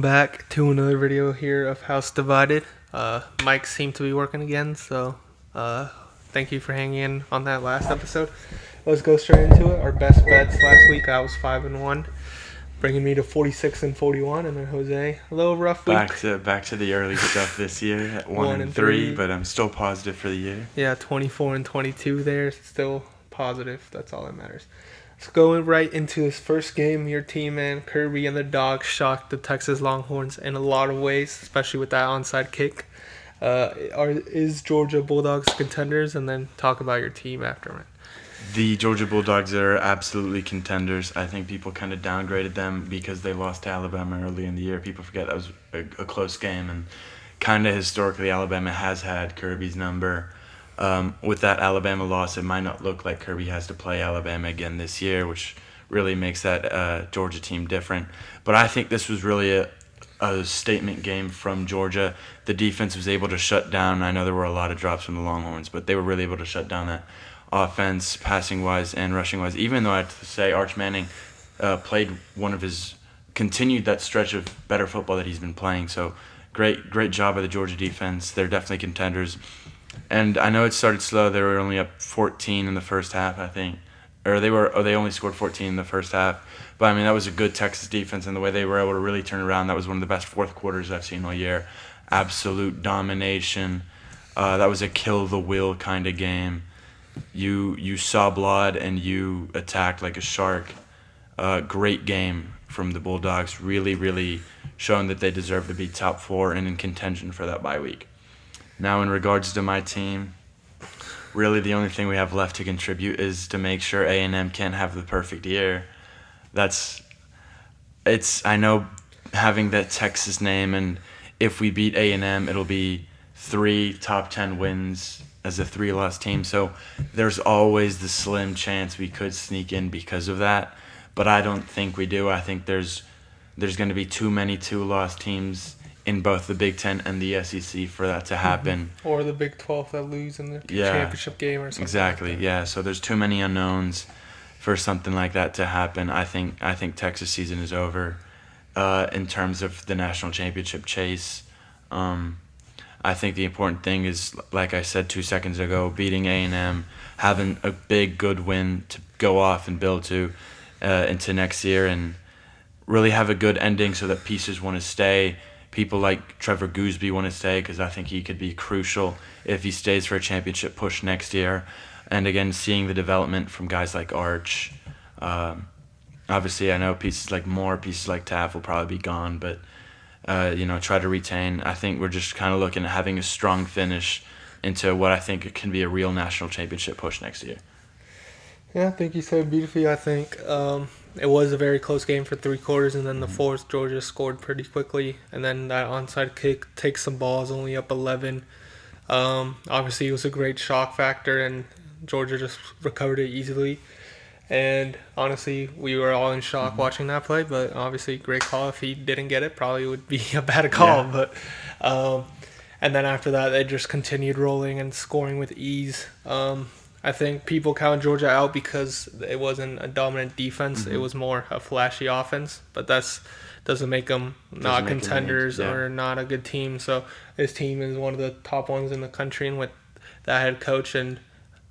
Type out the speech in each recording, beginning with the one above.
Back to another video here of House Divided. Mics seem to be working again, so thank you for hanging in on that last episode. Let's go straight into it. Our best bets last week, I was 5-1, bringing me to 46-41, and then Jose, a little rough week. Back to the early stuff this year at 1-3, but I'm still positive for the year. Yeah, 24-22 there, still positive. That's all that matters. Let's go right into this first game. Your team, man, Kirby and the Dogs shocked the Texas Longhorns in a lot of ways, especially with that onside kick. Is Georgia Bulldogs contenders? And then talk about your team after, man. The Georgia Bulldogs are absolutely contenders. I think people kind of downgraded them because they lost to Alabama early in the year. People forget that was a close game, and kind of historically Alabama has had Kirby's number. With that Alabama loss, it might not look like Kirby has to play Alabama again this year, which really makes that Georgia team different. But I think this was really a statement game from Georgia. The defense was able to shut down. I know there were a lot of drops from the Longhorns, but they were really able to shut down that offense, passing-wise and rushing-wise. Even though I have to say Arch Manning continued that stretch of better football that he's been playing. So great job by the Georgia defense. They're definitely contenders. And I know it started slow. They were only up 14 in the first half, I think. They only scored 14 in the first half. But, I mean, that was a good Texas defense, and the way they were able to really turn around, that was one of the best fourth quarters I've seen all year. Absolute domination. That was a kill-the-will kind of game. You saw blood, and you attacked like a shark. Great game from the Bulldogs. Really, really showing that they deserve to be top four and in contention for that bye week. Now, in regards to my team, really the only thing we have left to contribute is to make sure A&M can't have the perfect year. I know having that Texas name, and if we beat A&M, it'll be 3 top 10 wins as a 3-loss team. So there's always the slim chance we could sneak in because of that. But I don't think we do. I think there's going to be too many 2-loss teams in both the Big Ten and the SEC for that to happen. Or the Big 12 that lose in the championship game or something. Exactly, like that. Yeah. So there's too many unknowns for something like that to happen. I think Texas season is over in terms of the national championship chase. I think the important thing is, like I said 2 seconds ago, beating A&M, having a big, good win to go off and build to into next year, and really have a good ending so that pieces want to stay. People like Trevor Gooseby want to stay because I think he could be crucial if he stays for a championship push next year. And again, seeing the development from guys like Arch. Obviously, I know pieces like Moore, pieces like Taff will probably be gone, but try to retain. I think we're just kind of looking at having a strong finish into what I think can be a real national championship push next year. Yeah, I think you said beautifully. I think it was a very close game for 3 quarters, and then the fourth, Georgia scored pretty quickly, and then that onside kick takes some balls, only up 11. Obviously, it was a great shock factor, and Georgia just recovered it easily. And honestly, we were all in shock watching that play, but obviously, great call. If he didn't get it, probably would be a bad call. Yeah. But and then after that, they just continued rolling and scoring with ease. I think people count Georgia out because it wasn't a dominant defense. It was more a flashy offense, but doesn't make them not contenders or not a good team. So this team is one of the top ones in the country, and with that head coach, and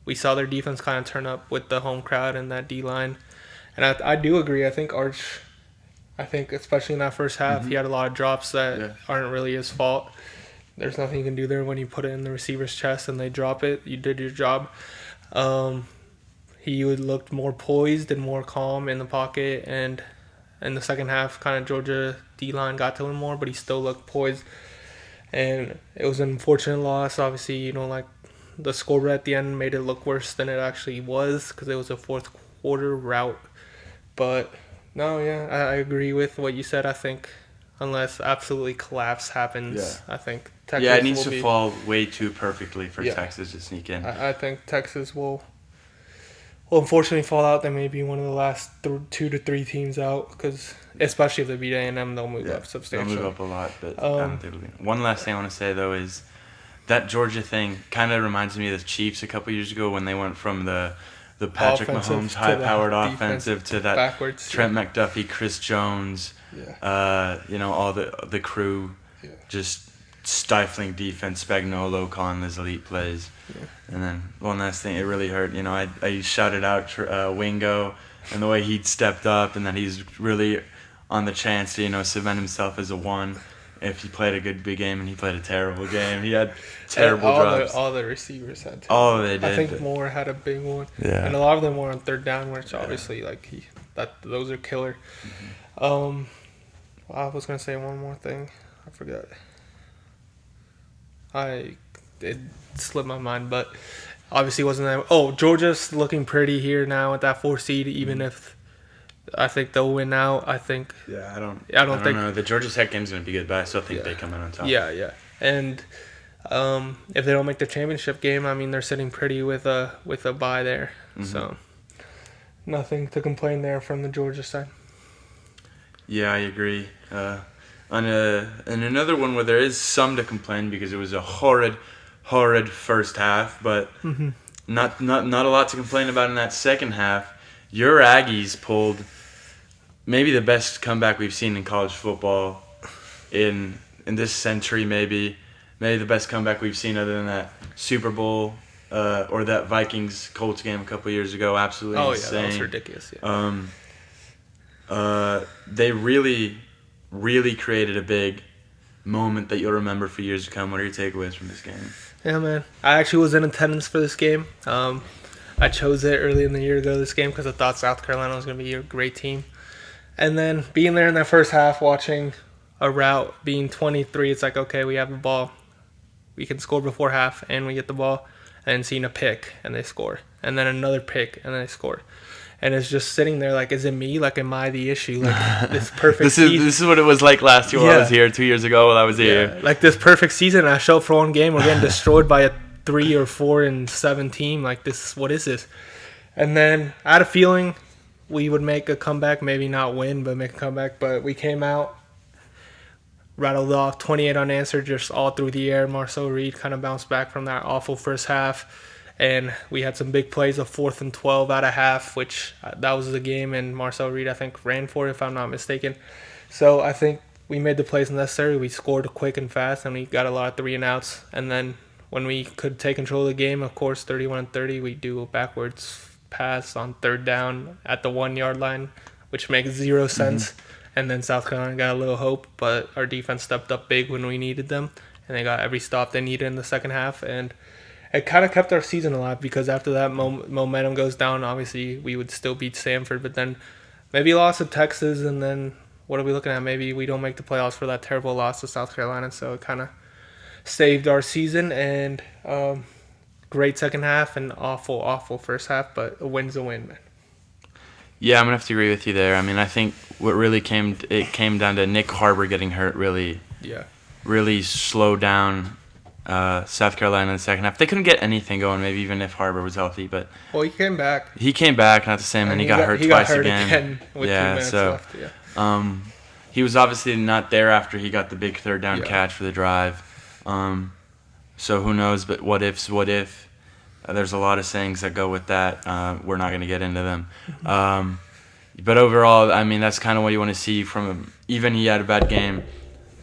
we saw their defense kind of turn up with the home crowd and that D-line. And I do agree. I think Arch, especially in that first half, he had a lot of drops that aren't really his fault. There's nothing you can do there when you put it in the receiver's chest and they drop it. You did your job. He looked more poised and more calm in the pocket, and in the second half, kind of Georgia D-line got to him more, but he still looked poised. And it was an unfortunate loss. Obviously, like the score at the end made it look worse than it actually was because it was a fourth quarter rout. But no, I agree with what you said. I think unless absolutely collapse happens, I think Texas it needs to fall way too perfectly for Texas to sneak in. I think Texas will unfortunately fall out. They may be one of the last 2 to 3 teams out, because especially if they beat A&M, they'll move up substantially. They'll move up a lot, but I don't think it'll be. One last thing I want to say, though, is that Georgia thing kind of reminds me of the Chiefs a couple years ago when they went from the Patrick Mahomes high-powered offensive to that backwards, Trent McDuffie, Chris Jones, Yeah. All the crew Yeah. just stifling defense. Spagnolo calling his elite plays. Yeah. And then one last thing, it really hurt. I shouted out Wingo and the way he stepped up, and that he's really on the chance to cement himself as a one. If he played a good big game and he played a terrible game, he had terrible drops. All the receivers had to. Oh, they did. I think Moore had a big one. Yeah. And a lot of them were on third down, which obviously those are killer. Mm-hmm. I was gonna say one more thing. I forgot. It slipped my mind, but obviously wasn't that. Oh, Georgia's looking pretty here now at that 4 seed, even if I think they'll win out. I think. Yeah, I don't think know. The Georgia Tech game's gonna be good, but I still think they come out on top. Yeah. And if they don't make the championship game, I mean they're sitting pretty with a bye there. Mm-hmm. So nothing to complain there from the Georgia side. Yeah, I agree. And another one where there is some to complain because it was a horrid first half, but not a lot to complain about in that second half. Your Aggies pulled maybe the best comeback we've seen in college football in this century, maybe the best comeback we've seen other than that Super Bowl or that Vikings-Colts game a couple years ago. Absolutely insane. Yeah, that was ridiculous. Yeah. They really created a big moment that you'll remember for years to come. What are your takeaways from this game? Yeah, man. I actually was in attendance for this game. I chose it early in the year to go to this game because I thought South Carolina was going to be a great team. And then being there in that first half, watching a route being 23, it's like, okay, we have the ball. We can score before half, and we get the ball. And seeing a pick, and they score. And then another pick, and they score. And it's just sitting there like, is it me? Like, am I the issue? Like, this perfect This is what it was like last year when I was here, 2 years ago when I was here. Like, this perfect season, I show up for one game, we're getting destroyed by a 3 or 4 and 7 team. Like, what is this? And then I had a feeling we would make a comeback, maybe not win, but make a comeback. But we came out, rattled off 28 unanswered, just all through the air. Marcel Reed kind of bounced back from that awful first half. And we had some big plays of 4th and 12 out of half, which that was the game. And Marcel Reed, I think, ran for it, if I'm not mistaken. So I think we made the plays necessary. We scored quick and fast, and we got a lot of 3 and outs. And then when we could take control of the game, of course, 31-30, we do a backwards pass on 3rd down at the 1-yard line, which makes 0 sense. And then South Carolina got a little hope, but our defense stepped up big when we needed them. And they got every stop they needed in the second half. And it kind of kept our season alive because after that momentum goes down, obviously we would still beat Stanford, but then maybe loss to Texas, and then what are we looking at? Maybe we don't make the playoffs for that terrible loss to South Carolina, so it kind of saved our season. And great second half and awful first half, but a win's a win, man. Yeah, I'm gonna have to agree with you there. I mean, I think what really came down to Nick Harbor getting hurt really slowed down South Carolina in the second half. They couldn't get anything going, maybe even if Harbor was healthy. But he came back. He came back, not the same, and he got hurt twice again. With 2 minutes left. Yeah. He was obviously not there after he got the big 3rd down catch for the drive. So who knows? But what if? There's a lot of sayings that go with that. We're not going to get into them. But overall, I mean, that's kind of what you want to see from him. Even he had a bad game.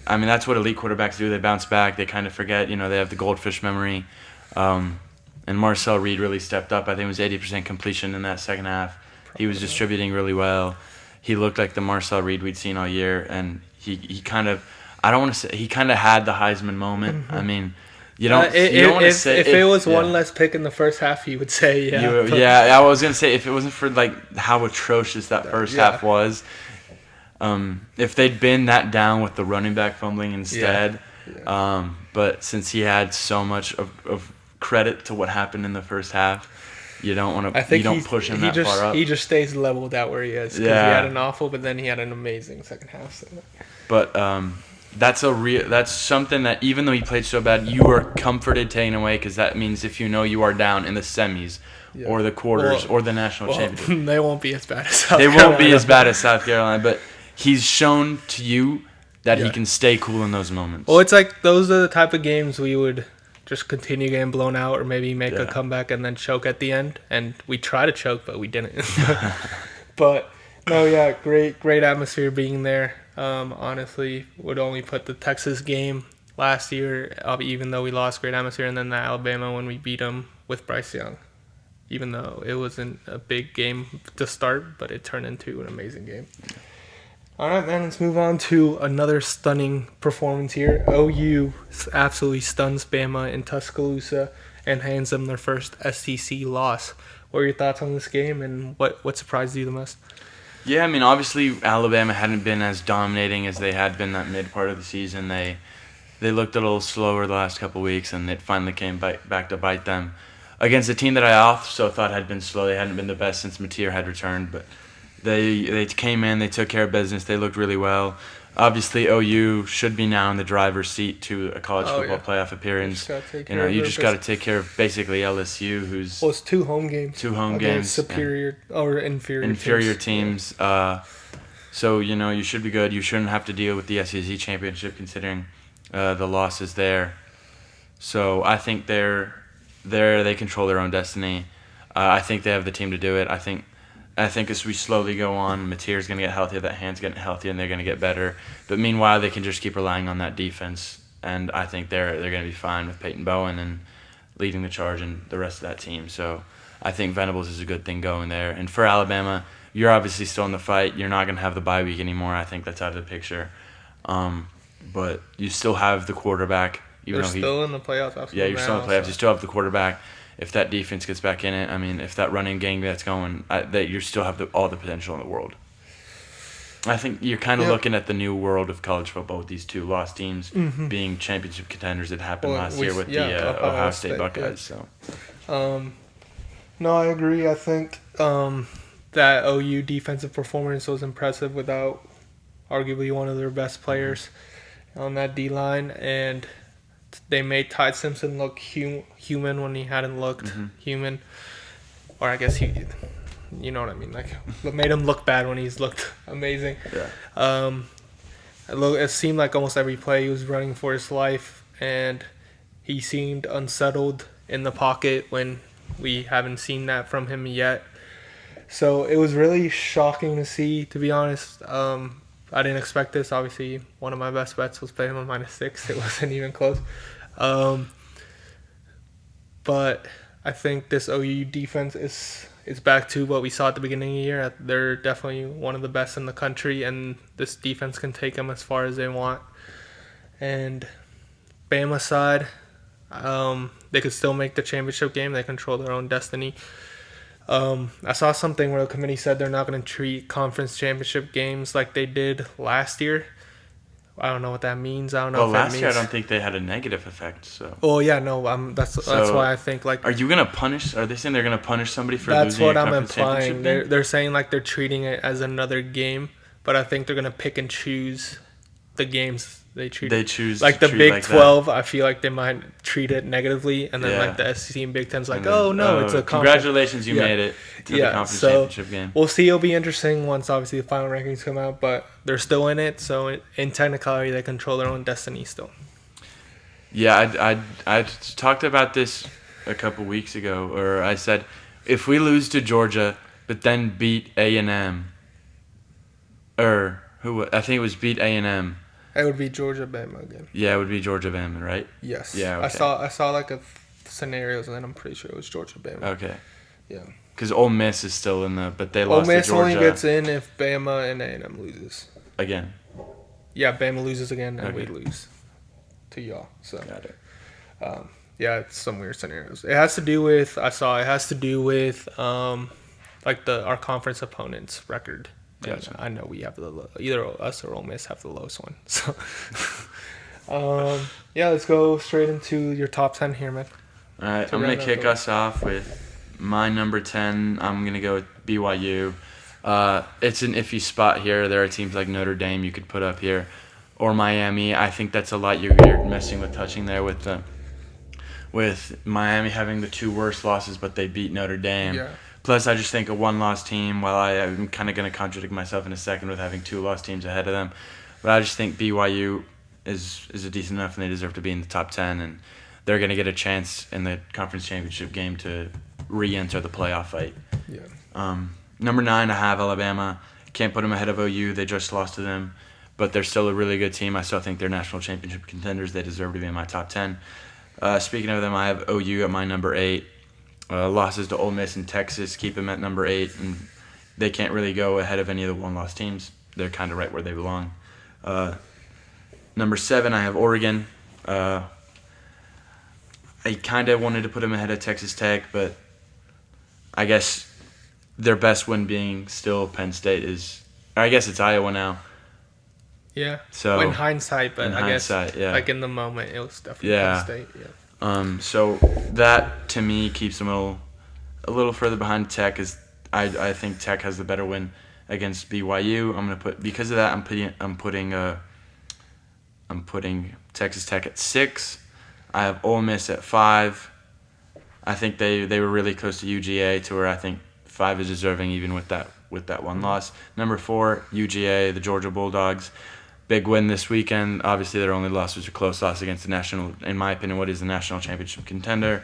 I mean, that's what elite quarterbacks do. They bounce back. They kind of forget. They have the goldfish memory. And Marcel Reed really stepped up. I think it was 80% completion in that second half. He was distributing really well. He looked like the Marcel Reed we'd seen all year. And he kind of, I don't want to say, he kind of had the Heisman moment. I mean, you don't want to say. If it was one less pick in the first half, you would say, I was going to say, if it wasn't for like how atrocious that first half was, if they'd been that down with the running back fumbling instead, but since he had so much of credit to what happened in the first half, you don't want to. You don't push him that far up. He just stays leveled out where he is. Because he had an awful, but then he had an amazing second half. So. But that's something that even though he played so bad, you are comforted taking away because that means if you are down in the semis or the quarters or the national championship, they won't be as bad as South Carolina. They won't be as bad as South Carolina, but he's shown to you that he can stay cool in those moments. Well, it's like those are the type of games we would just continue getting blown out or maybe make a comeback and then choke at the end. And we try to choke, but we didn't. But, no, great atmosphere being there. Honestly, would only put the Texas game last year, even though we lost, great atmosphere, and then the Alabama when we beat them with Bryce Young. Even though it wasn't a big game to start, but it turned into an amazing game. All right, man, let's move on to another stunning performance here. OU absolutely stuns Bama in Tuscaloosa and hands them their first SEC loss. What are your thoughts on this game, and what surprised you the most? Yeah, I mean, obviously Alabama hadn't been as dominating as they had been that mid part of the season. They looked a little slower the last couple of weeks, and it finally came back to bite them against a team that I also thought had been slow. They hadn't been the best since Mateer had returned, but they came in, they took care of business, they looked really well. Obviously, OU should be now in the driver's seat to a college football playoff appearance. You just got to take care of basically LSU, who's it's two home games. Superior or inferior teams. So you should be good. You shouldn't have to deal with the SEC championship considering the losses there. So I think they control their own destiny. I think they have the team to do it. I think as we slowly go on, Mateer's going to get healthier, that hand's getting healthier, and they're going to get better. But meanwhile, they can just keep relying on that defense, and I think they're going to be fine with Peyton Bowen and leading the charge and the rest of that team. So I think Venables is a good thing going there. And for Alabama, you're obviously still in the fight. You're not going to have the bye week anymore. I think that's out of the picture. But you still have the quarterback. They're still in the playoffs. Absolutely. Yeah, you're still in the playoffs. You still have the quarterback. If that defense gets back in it, I mean, if that running game gets going, that you still have all the potential in the world. I think you're kind of looking at the new world of college football with these two lost teams being championship contenders that happened last year with the Ohio State Buckeyes. Yeah. So, no, I agree. I think that OU defensive performance was impressive without arguably one of their best players on that D-line, and they made Ty Simpson look human when he hadn't looked human. Or I guess you know what I mean. Like, made him look bad when he's looked amazing. Yeah. It seemed like almost every play he was running for his life, and he seemed unsettled in the pocket when we haven't seen that from him yet. So it was really shocking to see, to be honest. I didn't expect this. Obviously, one of my best bets was playing him on -6. It wasn't even close. But I think this OU defense is back to what we saw at the beginning of the year. They're definitely one of the best in the country, and this defense can take them as far as they want. And Bama side, they could still make the championship game. They control their own destiny. I saw something where the committee said they're not going to treat conference championship games like they did last year. I don't know what that means. I don't know. Well, last year I don't think they had a negative effect. So. Oh yeah, no. That's why I think like. Are you gonna punish? Are they saying they're gonna punish somebody for that's losing? That's what a I'm conference implying. Championship game? They're saying like they're treating it as another game, but I think they're gonna pick and choose the games they treat. They choose like the treat Big like 12. I feel like they might treat it negatively, and then like the SEC and Big 10's like, oh no, it's a congratulations, you made it to the conference championship game. We'll see. It'll be interesting once obviously the final rankings come out, but they're still in it. So in technicality, they control their own destiny still. Yeah, I talked about this a couple weeks ago, or I said if we lose to Georgia, but then beat A&M, or I think it was beat A&M. It would be Georgia Bama again. Yeah, it would be Georgia Bama, right? Yes. Yeah. Okay. I saw like scenarios, and then I'm pretty sure it was Georgia Bama. Okay. Yeah. Because Ole Miss is still in but they lost Ole Miss to Georgia. only gets in if Bama and A&M loses. Again. Yeah, Bama loses again, and we lose to y'all. So. Got it. Yeah, it's some weird scenarios. It has to do with like our conference opponent's record. Gotcha. I know we have either us or Ole Miss have the lowest one. So, yeah, let's go straight into your top 10 here, man. All right, I'm going to kick us off with my number 10. I'm going to go with BYU. It's an iffy spot here. There are teams like Notre Dame you could put up here, or Miami. I think that's a lot you're messing with touching there with Miami having the two worst losses, but they beat Notre Dame. Yeah. Plus, I just think a one-loss team, while I'm kind of going to contradict myself in a second with having two lost teams ahead of them, but I just think BYU is a decent enough and they deserve to be in the top 10, and they're going to get a chance in the conference championship game to re-enter the playoff fight. Yeah. Number 9, I have Alabama. Can't put them ahead of OU. They just lost to them. but they're still a really good team. I still think they're national championship contenders. They deserve to be in my top 10. Speaking of them, I have OU at my number 8. Losses to Ole Miss and Texas keep them at number 8, and they can't really go ahead of any of the one-loss teams. They're kind of right where they belong. Number 7, I have Oregon. I kind of wanted to put them ahead of Texas Tech, but I guess their best win being still Penn State is, I guess it's Iowa now. Yeah. So in hindsight, but I guess yeah. like in the moment, it was definitely Penn State. Yeah. So that to me keeps them a little further behind Tech. Is I think Tech has the better win against BYU. I'm gonna put because of that. I'm putting Texas Tech at 6. I have Ole Miss at 5. I think they were really close to UGA to where I think 5 is deserving even with that one loss. Number 4, UGA, the Georgia Bulldogs. Big win this weekend. Obviously, their only loss was a close loss against the national, in my opinion, what is the national championship contender.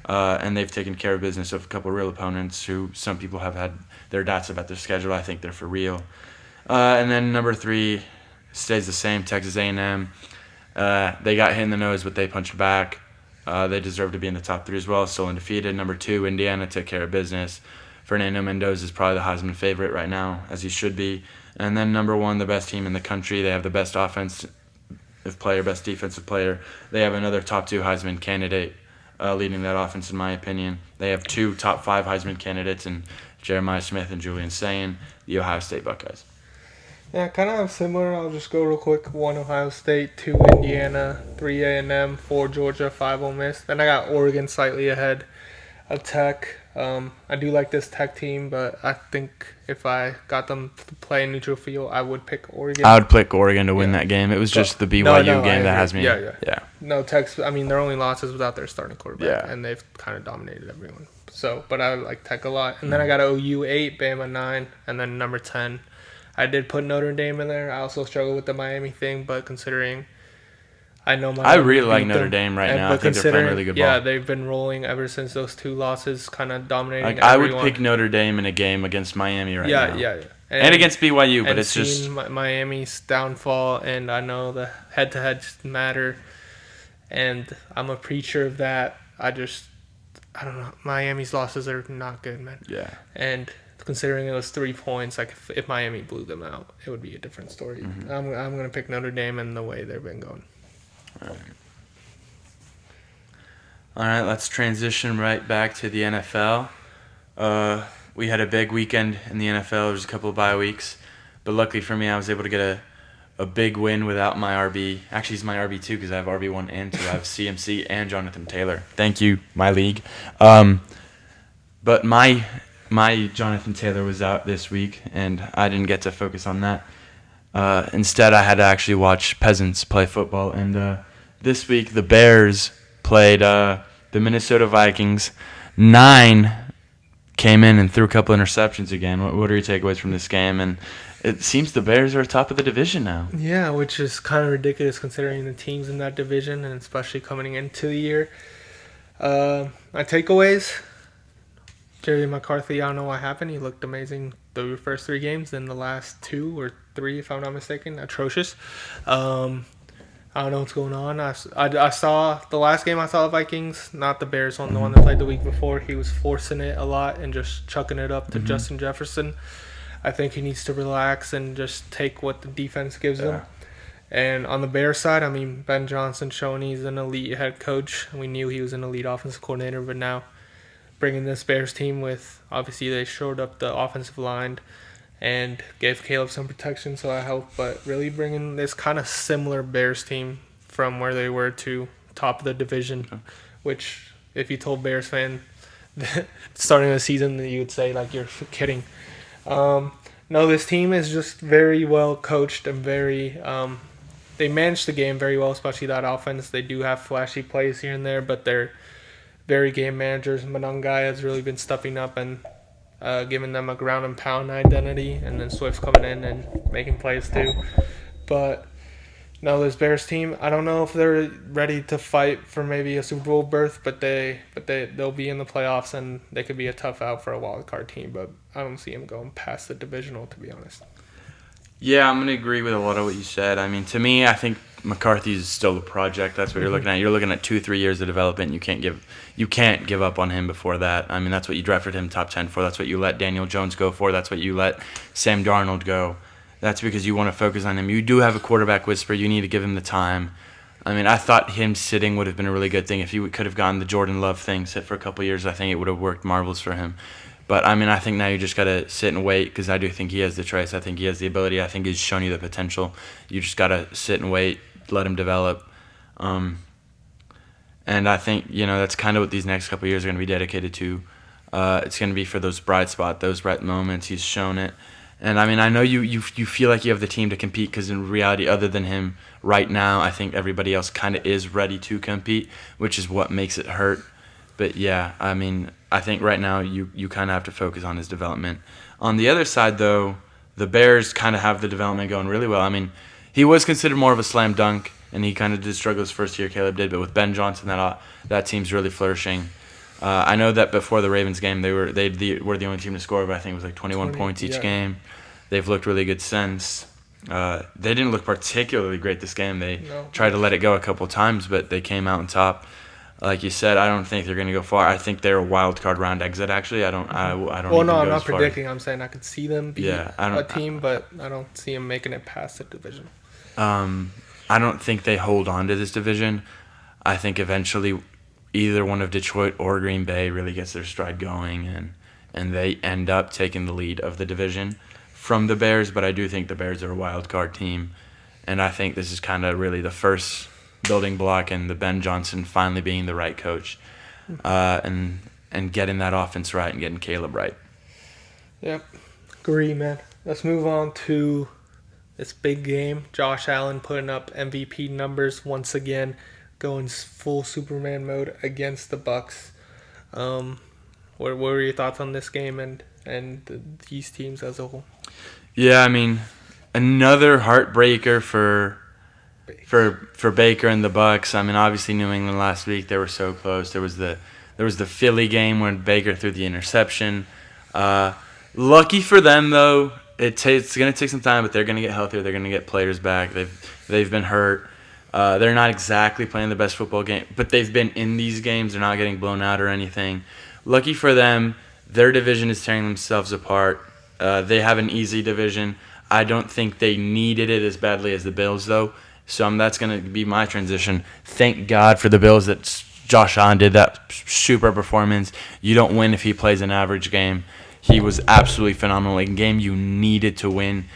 And they've taken care of business of a couple of real opponents who some people have had their doubts about their schedule. I think they're for real. And then number 3 stays the same, Texas A&M. They got hit in the nose, but they punched back. They deserve to be in the top 3 as well, still undefeated. Number 2, Indiana took care of business. Fernando Mendoza is probably the Heisman favorite right now, as he should be. And then number 1, the best team in the country. They have the best offensive player, best defensive player. They have another top 2 Heisman candidate leading that offense, in my opinion. They have 2 top 5 Heisman candidates in Jeremiah Smith and Julian Sayin, the Ohio State Buckeyes. Yeah, kind of similar. I'll just go real quick. 1 Ohio State, 2 Indiana, 3 A&M, 4 Georgia, 5 Ole Miss. Then I got Oregon slightly ahead of Tech. I do like this Tech team, but I think if I got them to play in neutral field, I would pick Oregon. I would pick Oregon to win that game. It was just the BYU game that has me. Yeah. No, Tech's, I mean, their only losses without their starting quarterback, and they've kind of dominated everyone. So, but I like Tech a lot. And then I got OU 8, Bama 9, and then number 10. I did put Notre Dame in there. I also struggle with the Miami thing, but considering I know I really like Notre Dame right now. I think they're playing really good ball. Yeah, they've been rolling ever since those 2 losses, kind of dominating I everyone. would pick Notre Dame in a game against Miami now. Yeah. And against BYU, but it's just Miami's downfall, and I know the head-to-heads matter, and I'm a preacher of that. I don't know. Miami's losses are not good, man. Yeah. And considering it was 3 points, like if Miami blew them out, it would be a different story. Mm-hmm. I'm gonna pick Notre Dame and the way they've been going. All right, let's transition right back to the NFL. We had a big weekend in the NFL. There was a couple of bye weeks, but luckily for me, I was able to get a big win without my RB. Actually, it's my RB2 because I have RB1 and 2. I have CMC and Jonathan Taylor. Thank you, my league. But my Jonathan Taylor was out this week, and I didn't get to focus on that. Instead, I had to actually watch peasants play football. And this week, the Bears played the Minnesota Vikings. 9 came in and threw a couple interceptions again. What are your takeaways from this game? And it seems the Bears are top of the division now. Yeah, which is kind of ridiculous considering the teams in that division, and especially coming into the year. My takeaways, Jerry McCarthy, I don't know what happened. He looked amazing the first 3 games. Then the last 2 or 3, if I'm not mistaken, atrocious. I don't know what's going on. I saw the last game I saw the Vikings, not the Bears one, the one that played the week before. He was forcing it a lot and just chucking it up to Justin Jefferson. I think he needs to relax and just take what the defense gives him. And on the Bears side, I mean, Ben Johnson showing he's an elite head coach. We knew he was an elite offensive coordinator, but now bringing this Bears team with, obviously they shored up the offensive line and gave Caleb some protection, so that helped. But really bringing this kind of similar Bears team from where they were to top of the division, which if you told Bears fan starting the season, you would say, like, you're kidding. No, this team is just very well coached and very they manage the game very well, especially that offense. They do have flashy plays here and there, but they're very game managers. Monangai has really been stepping up and giving them a ground and pound identity, and then Swift's coming in and making plays too. But no, this Bears team, I don't know if they're ready to fight for maybe a Super Bowl berth, but they'll be in the playoffs, and they could be a tough out for a wild card team. But I don't see them going past the divisional, to be honest. Yeah, I'm gonna agree with a lot of what you said. I mean, to me, I think McCarthy is still a project. That's what you're looking at. You're looking at 2-3 years of development. You can't give up on him before that. I mean, that's what you drafted him top 10 for. That's what you let Daniel Jones go for. That's what you let Sam Darnold go. That's because you want to focus on him. You do have a quarterback whisperer. You need to give him the time. I mean, I thought him sitting would have been a really good thing. If he could have gotten the Jordan Love thing, sit for a couple years, I think it would have worked marvelous for him. But, I mean, I think now you just got to sit and wait because I do think he has the trace. I think he has the ability. I think he's shown you the potential. You just got to sit and wait, let him develop. And I think, that's kind of what these next couple of years are going to be dedicated to. It's going to be for those bright moments. He's shown it. And, I mean, I know you feel like you have the team to compete because in reality, other than him right now, I think everybody else kind of is ready to compete, which is what makes it hurt. But, yeah, I mean, I think right now you kind of have to focus on his development. On the other side, though, the Bears kind of have the development going really well. I mean, he was considered more of a slam dunk, and he kind of did struggle his first year, Caleb did. But with Ben Johnson, that team's really flourishing. I know that before the Ravens game, they were the only team to score, but I think it was like 21 points each game. They've looked really good since. They didn't look particularly great this game. They tried to let it go a couple times, but they came out on top. Like you said, I don't think they're going to go far. I think they're a wild card round exit. Actually, I don't. Well, no, I'm not predicting. I'm saying I could see them be a team, but I don't see them making it past the division. I don't think they hold on to this division. I think eventually either one of Detroit or Green Bay really gets their stride going, and they end up taking the lead of the division from the Bears. But I do think the Bears are a wild card team, and I think this is kind of really the first building block and the Ben Johnson finally being the right coach and getting that offense right and getting Caleb right. Yep. Agree, man. Let's move on to this big game. Josh Allen putting up MVP numbers once again, going full Superman mode against the Bucks. What were your thoughts on this game and these teams as a whole? Yeah, I mean, another heartbreaker for Baker and the Bucks. I mean, obviously New England last week, they were so close. There was the Philly game when Baker threw the interception. Lucky for them though, it's going to take some time, but they're going to get healthier. They're going to get players back. They've been hurt. They're not exactly playing the best football game, but they've been in these games. They're not getting blown out or anything. Lucky for them, their division is tearing themselves apart. They have an easy division. I don't think they needed it as badly as the Bills though. So that's going to be my transition. Thank God for the Bills that Josh Allen did that super performance. You don't win if he plays an average game. He was absolutely phenomenal. In a game you needed to win.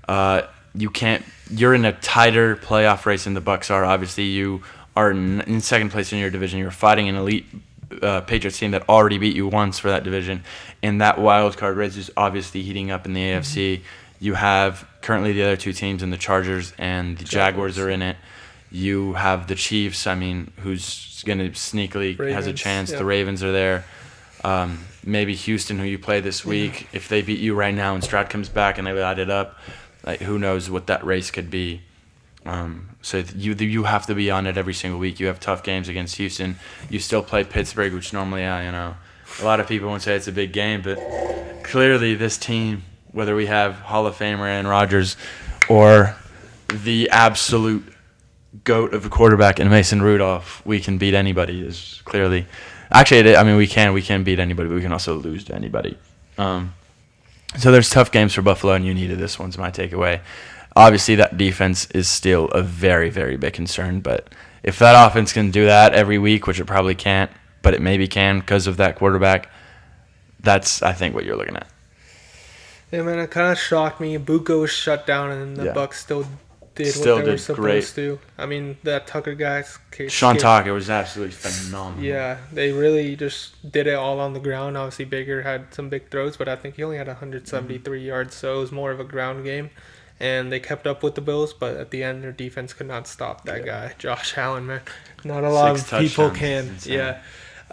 You can't. You're in a tighter playoff race than the Bucs are. Obviously, you are in second place in your division. You're fighting an elite Patriots team that already beat you once for that division. And that wild card race is obviously heating up in the AFC. You have currently the other two teams in the Chargers and the Jaguars are in it. You have the Chiefs, who's going to sneakily has a chance. Yep. The Ravens are there. Maybe Houston, who you play this week. If they beat you right now and Stroud comes back and they light it up, who knows what that race could be. So you have to be on it every single week. You have tough games against Houston. You still play Pittsburgh, which normally, a lot of people won't say it's a big game, but clearly this team, whether we have Hall of Famer Aaron Rodgers or the absolute GOAT of a quarterback in Mason Rudolph, we can beat anybody. Is clearly, actually, we can beat anybody, but we can also lose to anybody. So there's tough games for Buffalo, and you needed this one's my takeaway. Obviously, that defense is still a very, very big concern, but if that offense can do that every week, which it probably can't, but it maybe can because of that quarterback, that's, I think, what you're looking at. Yeah, man, it kind of shocked me. Buka was shut down, and the Bucs still did what they were supposed to. That Tucker guy's case. Sean Tucker was absolutely phenomenal. Yeah, they really just did it all on the ground. Obviously, Baker had some big throws, but I think he only had 173 yards, so it was more of a ground game. And they kept up with the Bills, but at the end, their defense could not stop that guy, Josh Allen, man. Not a lot of people can. Yeah.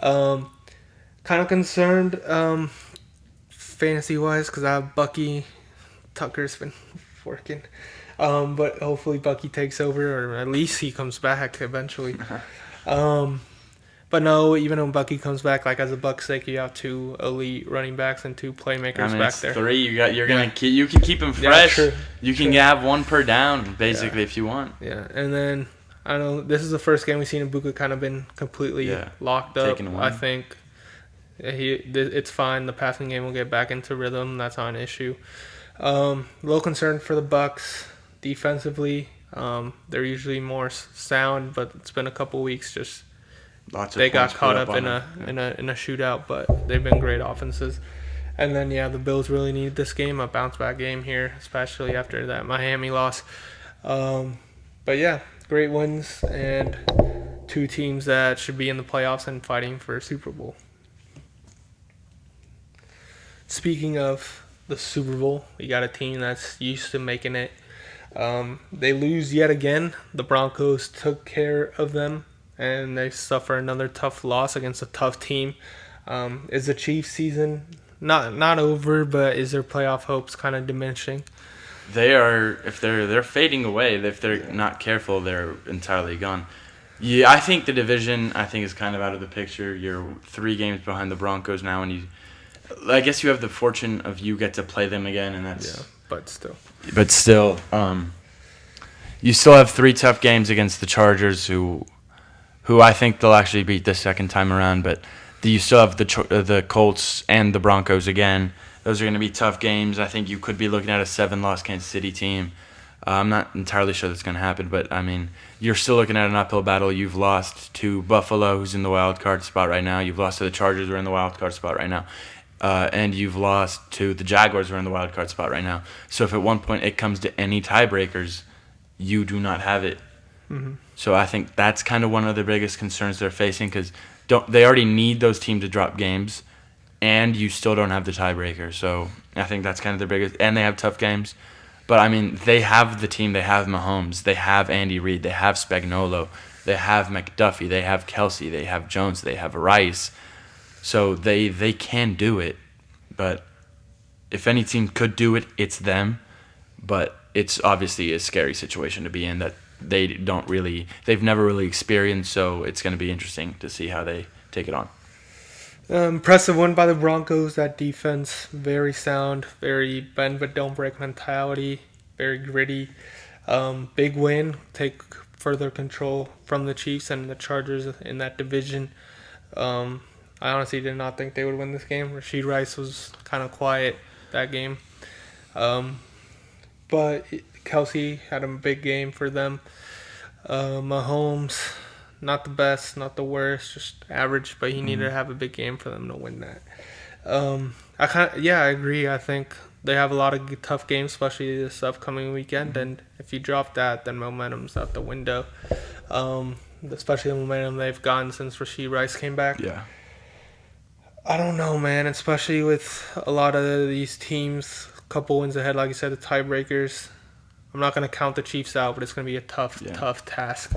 Kind of concerned fantasy-wise because I have Bucky. Tucker's been working. But hopefully Bucky takes over, or at least he comes back eventually. But But no, even when Bucky comes back, like as a Buck's sake, you have 2 elite running backs and 2 playmakers I mean, back it's there. 3. You can keep them fresh. True. You can True. have 1 per down, basically, if you want. Yeah, and then I know this is the first game we've seen Ibuka kind of been completely locked up. Taking one. I think it's fine. The passing game will get back into rhythm. That's not an issue. A little concerned for the Bucks defensively. They're usually more sound, but it's been a couple weeks. Just they got caught up in a shootout, but they've been great offenses. And then the Bills really need this game, a bounce back game here, especially after that Miami loss. But yeah, great wins and 2 teams that should be in the playoffs and fighting for a Super Bowl. Speaking of the Super Bowl, we got a team that's used to making it. They lose yet again. The Broncos took care of them, and they suffer another tough loss against a tough team. Is the Chiefs' season not over, but is their playoff hopes kind of diminishing? They are. If they're fading away. If they're not careful, they're entirely gone. Yeah, I think the division is kind of out of the picture. You're 3 games behind the Broncos now, and I guess you have the fortune of you get to play them again, and that's. But still, you still have 3 tough games against the Chargers, who I think they'll actually beat this second time around. But you still have the Colts and the Broncos again. Those are going to be tough games. I think you could be looking at a 7-loss Kansas City team. I'm not entirely sure that's going to happen, but I mean, you're still looking at an uphill battle. You've lost to Buffalo, who's in the wild card spot right now. You've lost to the Chargers, who are in the wild card spot right now. And you've lost to the Jaguars, who are in the wild card spot right now. So if at one point it comes to any tiebreakers, you do not have it. Mm-hmm. So I think that's kind of one of the biggest concerns they're facing, because they already need those teams to drop games, and you still don't have the tiebreaker. So I think that's kind of their biggest. And they have tough games. But, I mean, they have the team. They have Mahomes. They have Andy Reid. They have Spagnuolo. They have McDuffie. They have Kelsey. They have Jones. They have Rice. So they can do it. But if any team could do it, it's them. But it's obviously a scary situation to be in that they've never really experienced. So it's going to be interesting to see how they take it on. Impressive win by the Broncos. That defense, very sound, very bend but don't break mentality, very gritty. Big win, take further control from the Chiefs and the Chargers in that division. I honestly did not think they would win this game. Rashid Rice was kind of quiet that game. But Kelsey had a big game for them. Mahomes, not the best, not the worst, just average, but he needed to have a big game for them to win that. I agree. I think they have a lot of tough games, especially this upcoming weekend, and if you drop that, then momentum's out the window. Especially the momentum they've gotten since Rashid Rice came back. Yeah. I don't know, man, especially with a lot of these teams, a couple wins ahead, like you said, the tiebreakers. I'm not going to count the Chiefs out, but it's going to be a tough task.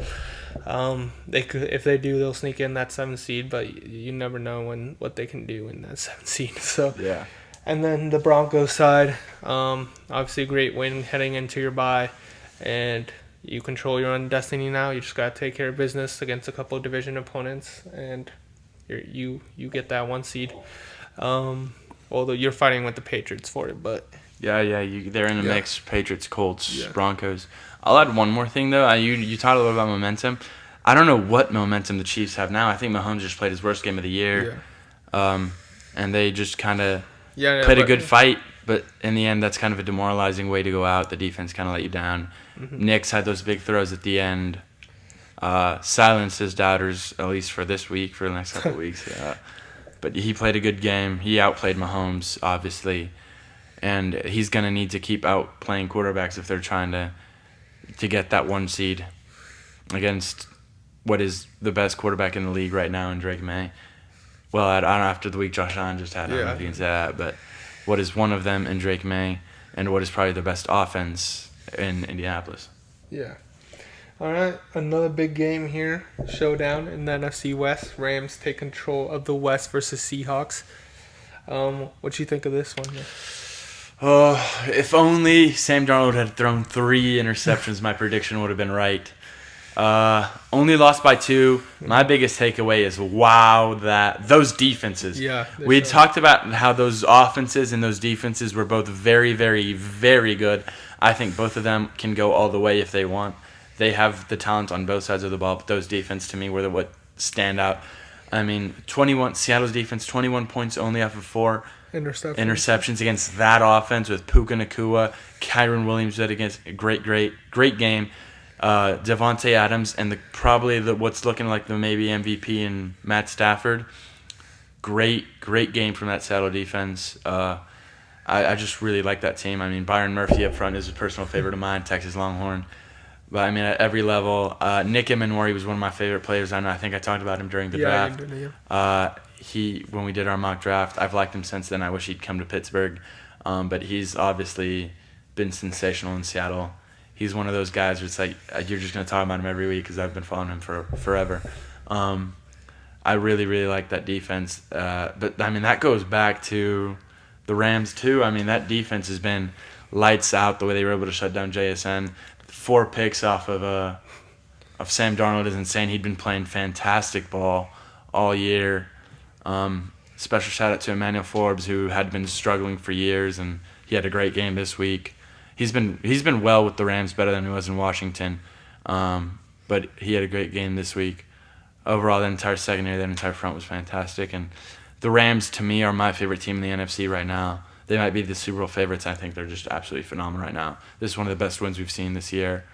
If they do, they'll sneak in that 7th seed, but you never know what they can do in that 7th seed. So yeah. And then the Broncos side, obviously a great win heading into your bye, and you control your own destiny now. You just got to take care of business against a couple of division opponents, and you get that 1 seed. Although you're fighting with the Patriots for it, but they're in the mix. Patriots, Colts, Broncos. I'll add one more thing though. You talked a little about momentum. I don't know what momentum the Chiefs have now. I think Mahomes just played his worst game of the year, and they just kind of played a good fight. But in the end, that's kind of a demoralizing way to go out. The defense kind of let you down. Mm-hmm. Knicks had those big throws at the end. Silenced his doubters, at least for this week, for the next couple of weeks. Yeah. But he played a good game. He outplayed Mahomes, obviously. And he's going to need to keep outplaying quarterbacks if they're trying to get that 1 seed against what is the best quarterback in the league right now in Drake May. Well, I don't know, after the week Josh Allen just had. I don't know if you can say that. But what is one of them in Drake May, and what is probably the best offense in Indianapolis? Yeah. All right, another big game here. Showdown in the NFC West. Rams take control of the West versus Seahawks. What do you think of this one? If only Sam Darnold had thrown 3 interceptions, my prediction would have been right. Only lost by 2. My biggest takeaway is those defenses. Yeah. We talked about how those offenses and those defenses were both very, very, very good. I think both of them can go all the way if they want. They have the talent on both sides of the ball, but those defense to me were what stand out. I mean, Seattle's defense, 21 points only off of 4 interceptions against that offense with Puka Nacua, Kyron Williams did against a great game. Devontae Adams and probably what's looking like the maybe MVP and Matt Stafford. Great game from that Seattle defense. I just really like that team. I mean, Byron Murphy up front is a personal favorite of mine, Texas Longhorn. But I mean, at every level, Nick Emanwari was one of my favorite players. I think I talked about him during the draft. When we did our mock draft, I've liked him since then. I wish he'd come to Pittsburgh, but he's obviously been sensational in Seattle. He's one of those guys where it's like you're just going to talk about him every week because I've been following him for forever. I really, really like that defense. But, I mean, that goes back to the Rams, too. I mean, that defense has been lights out the way they were able to shut down JSN. 4 picks off of Sam Darnold is insane. He'd been playing fantastic ball all year. Special shout-out to Emmanuel Forbes, who had been struggling for years, and he had a great game this week. He's been well with the Rams, better than he was in Washington. But he had a great game this week. Overall, the entire secondary, the entire front was fantastic. And the Rams, to me, are my favorite team in the NFC right now. They might be the Super Bowl favorites. I think they're just absolutely phenomenal right now. This is one of the best wins we've seen this year.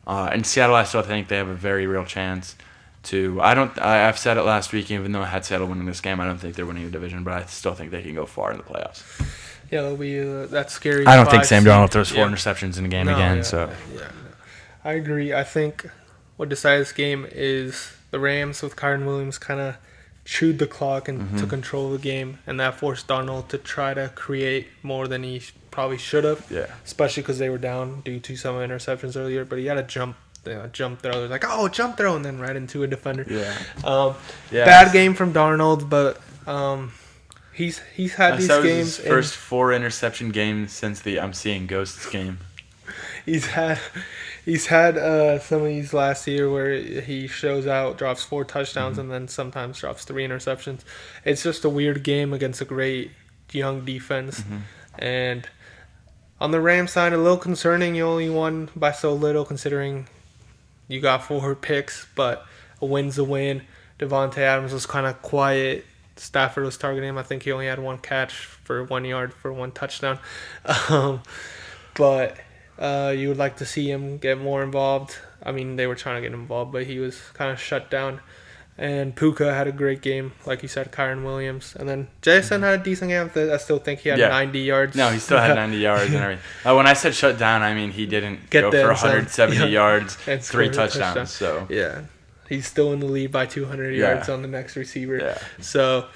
And Seattle, I still think they have a very real chance to. I've said it last week, even though I had Seattle winning this game, I don't think they're winning the division, but I still think they can go far in the playoffs. Yeah, it'll be that scary. I don't think Sam Darnold throws 4 interceptions in a game again. Yeah, So yeah, I agree. I think what decided this game is the Rams with Kyron Williams kind of chewed the clock and took control of the game, and that forced Darnold to try to create more than he probably should have. Yeah. Especially because they were down due to some interceptions earlier, but he had a jump throw. It was like, oh, jump throw, and then right into a defender. Yeah. Bad game from Darnold, but he's had these games. His first 4 interception game since the I'm Seeing Ghosts game. He's had some of these last year where he shows out, drops 4 touchdowns, and then sometimes drops 3 interceptions. It's just a weird game against a great young defense. And on the Rams side, a little concerning. You only won by so little considering you got 4 picks, but a win's a win. Devontae Adams was kind of quiet. Stafford was targeting him. I think he only had 1 catch for 1 yard for 1 touchdown. But you would like to see him get more involved. I mean, they were trying to get him involved, but he was kind of shut down. And Puka had a great game, like you said, Kyron Williams. And then Jason had a decent game. I still think he had 90 yards. No, he still had 90 yards and everything. When I said shut down, I mean he didn't go for 170 yards, 3 touchdowns. So yeah, he's still in the lead by 200 yards on the next receiver. Yeah. So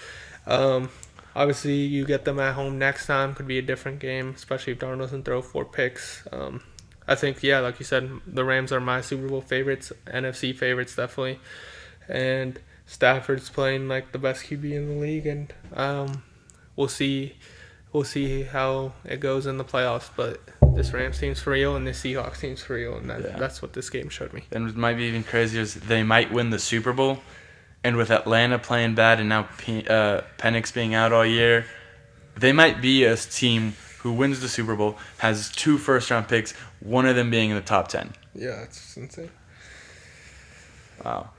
obviously you get them at home next time. Could be a different game, especially if Darnold doesn't throw 4 picks. I think, like you said, the Rams are my Super Bowl favorites, NFC favorites definitely. And Stafford's playing like the best QB in the league, and we'll see how it goes in the playoffs. But this Rams team's for real, and this Seahawks team's for real, and that's what this game showed me. And what might be even crazier is they might win the Super Bowl, and with Atlanta playing bad and now Penix being out all year, they might be a team who wins the Super Bowl, has 2 first-round picks, one of them being in the top 10. Yeah, it's insane. Wow.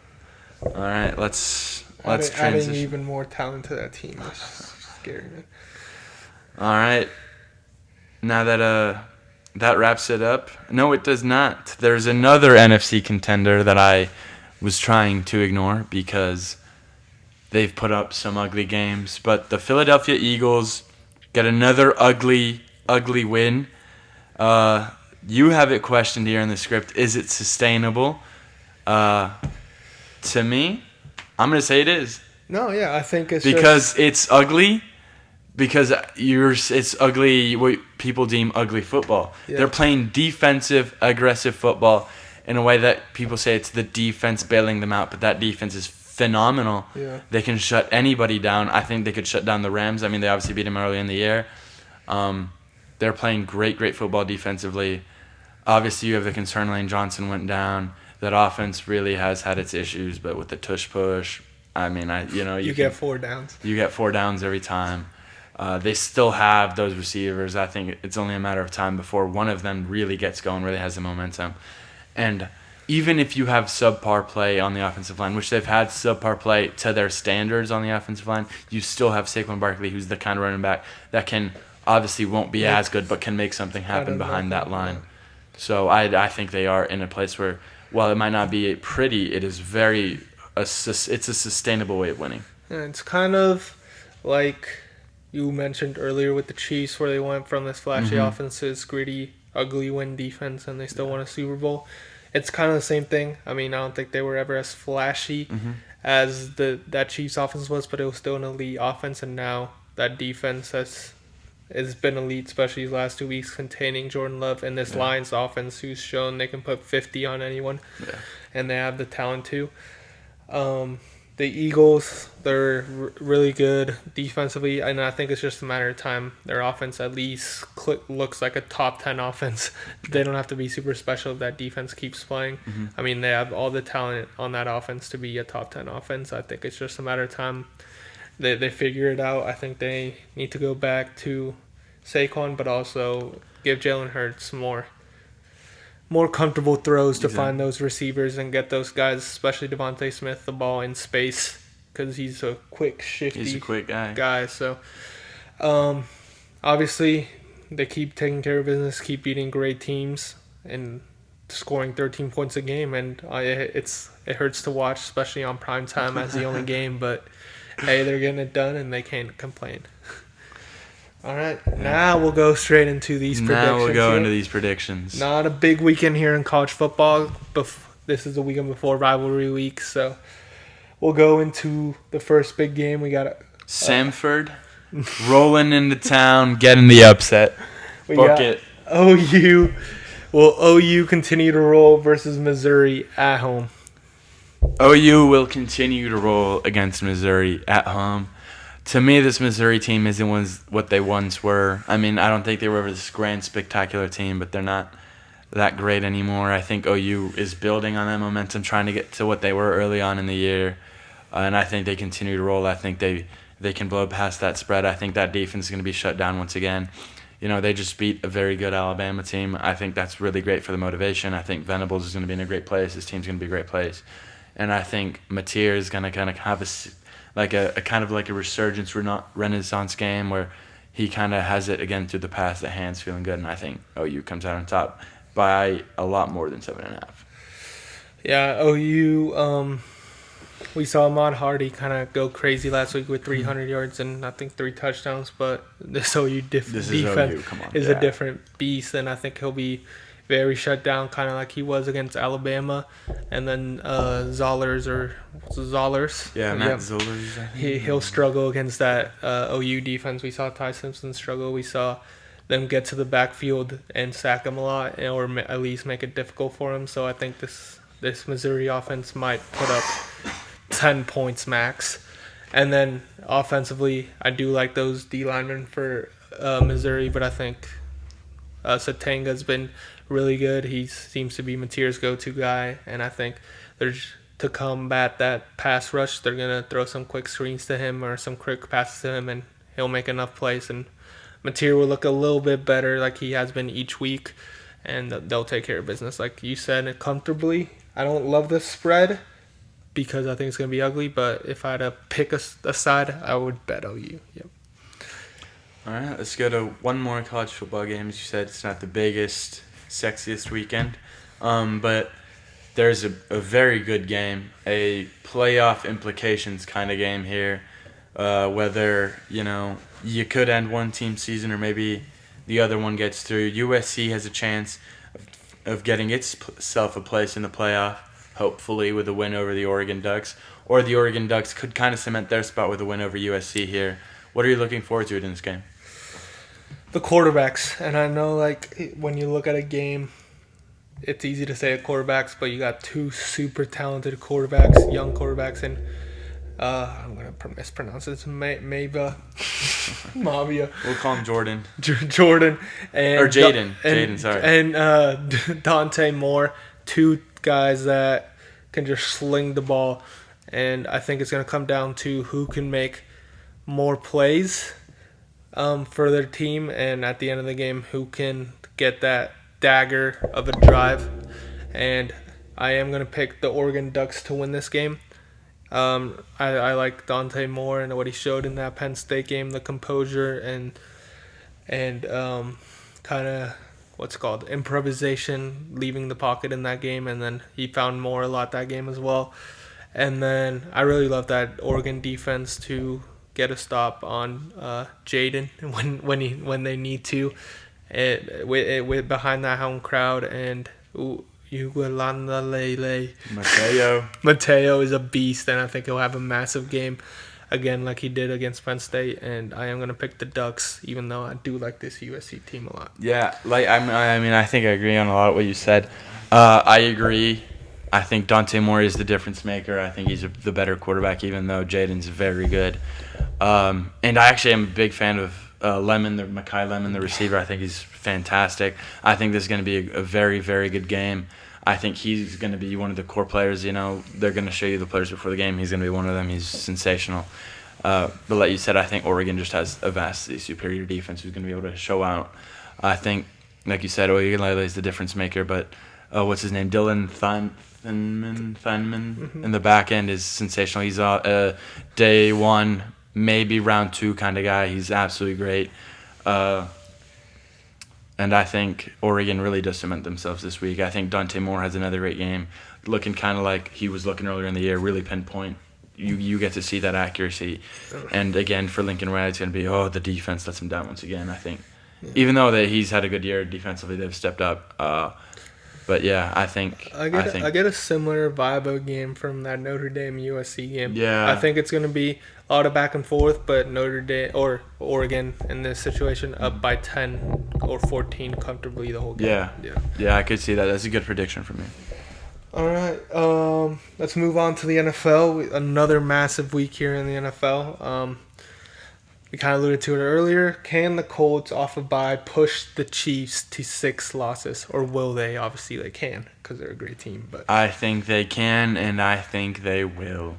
All right, let's transition. Adding even more talent to that team is scary, man. All right. Now that wraps it up. No, it does not. There's another NFC contender that I was trying to ignore because they've put up some ugly games. But the Philadelphia Eagles get another ugly win. You have it questioned here in the script. Is it sustainable? To me, I'm going to say it is. No, yeah, I think it's because it's ugly. Because it's ugly what people deem ugly football. Yeah. They're playing defensive, aggressive football in a way that people say it's the defense bailing them out, but that defense is phenomenal. Yeah. They can shut anybody down. I think they could shut down the Rams. I mean, they obviously beat them early in the year. They're playing great football defensively. Obviously, you have the concern Lane Johnson went down. That offense really has had its issues, but with the tush push, I mean, you get 4 downs. You get 4 downs every time. They still have those receivers. I think it's only a matter of time before one of them really gets going, really has the momentum. And even if you have subpar play on the offensive line, which they've had subpar play to their standards on the offensive line, you still have Saquon Barkley, who's the kind of running back that can obviously won't be as good, but can make something happen behind that line. So I think they are in a place where, while it might not be pretty, it is it's a sustainable way of winning. And it's kind of like you mentioned earlier with the Chiefs, where they went from this flashy offense to this gritty, ugly win defense, and they still won a Super Bowl. It's kind of the same thing. I mean, I don't think they were ever as flashy as that Chiefs offense was, but it was still an elite offense, and now that defense has been elite, especially these last 2 weeks, containing Jordan Love and this Lions offense, who's shown they can put 50 on anyone, and they have the talent too. The Eagles, they're really good defensively, and I think it's just a matter of time. Their offense at least looks like a top 10 offense. They don't have to be super special if that defense keeps playing. I mean, they have all the talent on that offense to be a top 10 offense. I think it's just a matter of time. They figure it out. I think they need to go back to Saquon, but also give Jalen Hurts more comfortable throws to find those receivers and get those guys, especially Devontae Smith, the ball in space, because he's a quick, shifty He's a quick guy. So, obviously, they keep taking care of business, keep beating great teams, and scoring 13 points a game. And it hurts to watch, especially on prime time as the only game. But hey, they're getting it done, and they can't complain. All right, now we'll go straight into these predictions. Not a big weekend here in college football. This is the weekend before rivalry week, so we'll go into the first big game. We got Samford rolling into town, getting the upset. Book it. OU. Will OU continue to roll versus Missouri at home? OU will continue to roll against Missouri at home. To me, this Missouri team isn't what they once were. I mean, I don't think they were ever this grand, spectacular team, but they're not that great anymore. I think OU is building on that momentum, trying to get to what they were early on in the year, and I think they continue to roll. I think they can blow past that spread. I think that defense is going to be shut down once again. You know, they just beat a very good Alabama team. I think that's really great for the motivation. I think Venables is going to be in a great place. His team's going to be a great place. And I think Mateer is going to kind of have a kind of like a resurgence, renaissance game where he kind of has it again through the pass. The hand's feeling good, and I think OU comes out on top by a lot more than 7.5. Yeah, OU. We saw Ahmad Hardy kind of go crazy last week with 300 yards and I think 3 touchdowns, but this OU defense is a different beast, and I think he'll be very shut down, kind of like he was against Alabama. And then Zollers. Yeah, Matt Zollers. He'll struggle against that OU defense. We saw Ty Simpson struggle. We saw them get to the backfield and sack him a lot, or at least make it difficult for him. So I think this Missouri offense might put up 10 points max. And then offensively, I do like those D linemen for Missouri, but I think Satanga's been really good. He seems to be Mateer's go-to guy, and I think to combat that pass rush, they're going to throw some quick screens to him or some quick passes to him, and he'll make enough plays, and Mateer will look a little bit better like he has been each week, and they'll take care of business. Like you said, comfortably. I don't love the spread because I think it's going to be ugly, but if I had to pick a side, I would bet OU. Yep. All right, let's go to one more college football game. As you said, it's not the biggest, sexiest weekend, but there's a very good game, a playoff implications kind of game here, whether, you could end one team's season or maybe the other one gets through. USC has a chance of getting itself a place in the playoff, hopefully with a win over the Oregon Ducks, or the Oregon Ducks could kind of cement their spot with a win over USC here. What are you looking forward to in this game? The quarterbacks. And I know, when you look at a game, it's easy to say quarterbacks, but you got 2 super talented quarterbacks, young quarterbacks, and I'm going to mispronounce it. It's Mavia. We'll call him Jordan. Jordan. And Jaden, sorry. And Dante Moore, 2 guys that can just sling the ball. And I think it's going to come down to who can make more plays for their team, and at the end of the game, who can get that dagger of a drive. And I am going to pick the Oregon Ducks to win this game. I like Dante Moore and what he showed in that Penn State game, the composure and kind of what's called improvisation, leaving the pocket in that game, and then he found Moore a lot that game as well. And then I really love that Oregon defense to get a stop on Jaden when they need to, with behind that home crowd. And Ugualanda Lele Mateo is a beast, and I think he'll have a massive game again like he did against Penn State. And I am going to pick the Ducks, even though I do like this USC team a lot. Yeah, I think I agree on a lot of what you said. I agree. I think Dante Moore is the difference maker. I think he's the better quarterback, even though Jaden's very good. And I actually am a big fan of Mekhi Lemon, the receiver. I think he's fantastic. I think this is going to be a very, very good game. I think he's going to be one of the core players. They're going to show you the players before the game. He's going to be one of them. He's sensational. But like you said, I think Oregon just has a vastly superior defense who's going to be able to show out. I think, like you said, Uiagalelei is the difference maker, but what's his name? Dylan Theinman in the back end is sensational. He's a day one, maybe round two kind of guy. He's absolutely great. And I think Oregon really does cement themselves this week. I think Dante Moore has another great game, looking kind of like he was looking earlier in the year, really pinpoint. You get to see that accuracy. And again, for Lincoln Riley, it's going to be, the defense lets him down once again, I think. Yeah. Even though he's had a good year defensively, they've stepped up. But yeah, I get a similar vibe of game from that Notre Dame USC game. Yeah, I think it's going to be a lot of back and forth, but Notre Dame or Oregon in this situation up by 10 or 14 comfortably the whole game. Yeah, I could see that. That's a good prediction for me. All right, let's move on to the NFL. Another massive week here in the NFL. We kind of alluded to it earlier. Can the Colts off a bye push the Chiefs to 6 losses, or will they? Obviously, they can because they're a great team. But I think they can, and I think they will.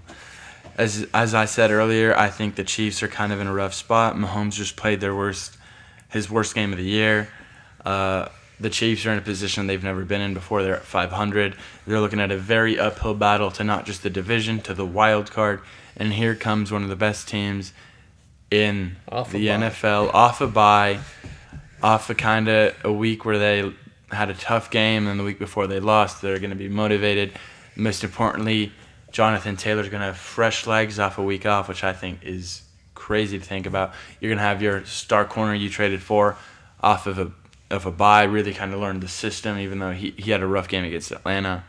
As I said earlier, I think the Chiefs are kind of in a rough spot. Mahomes just played his worst game of the year. The Chiefs are in a position they've never been in before. They're at 500. They're looking at a very uphill battle to not just the division, to the wild card. And here comes one of the best teams in the NFL, off a bye, off a kind of a week where they had a tough game, and the week before they lost. They're going to be motivated. Most importantly, Jonathan Taylor's going to have fresh legs off a week off, which I think is crazy to think about. You're going to have your star corner you traded for off of a bye, really kind of learn the system, even though he had a rough game against Atlanta.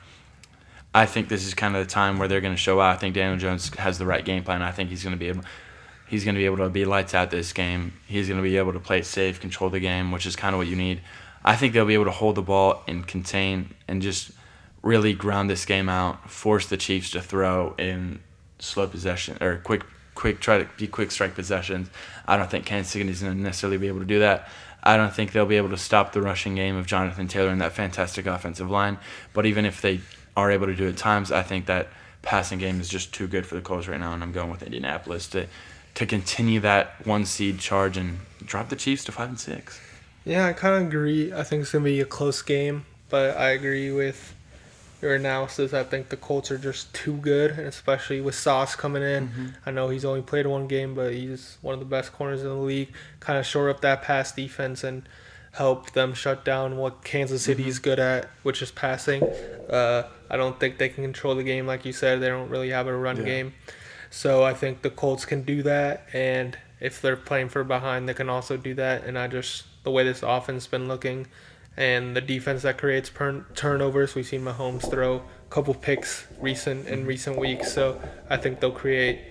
I think this is kind of the time where they're going to show out. I think Daniel Jones has the right game plan. I think he's going to be able to be lights out this game. He's going to be able to play it safe, control the game, which is kind of what you need. I think they'll be able to hold the ball and contain and just really ground this game out, force the Chiefs to throw in slow possession or quick strike possessions. I don't think Kansas City is going to necessarily be able to do that. I don't think they'll be able to stop the rushing game of Jonathan Taylor and that fantastic offensive line. But even if they are able to do it at times, I think that passing game is just too good for the Colts right now, and I'm going with Indianapolis to continue that 1 seed charge and drop the Chiefs to 5-6. Yeah, I kind of agree. I think it's going to be a close game, but I agree with your analysis. I think the Colts are just too good, and especially with Sauce coming in. Mm-hmm. I know he's only played 1 game, but he's one of the best corners in the league. Kind of shore up that pass defense and help them shut down what Kansas City is good at, which is passing. I don't think they can control the game, like you said. They don't really have a run game. So I think the Colts can do that, and if they're playing for behind, they can also do that. And the way this offense has been looking and the defense that creates turnovers, we've seen Mahomes throw a couple picks in recent weeks. So I think they'll create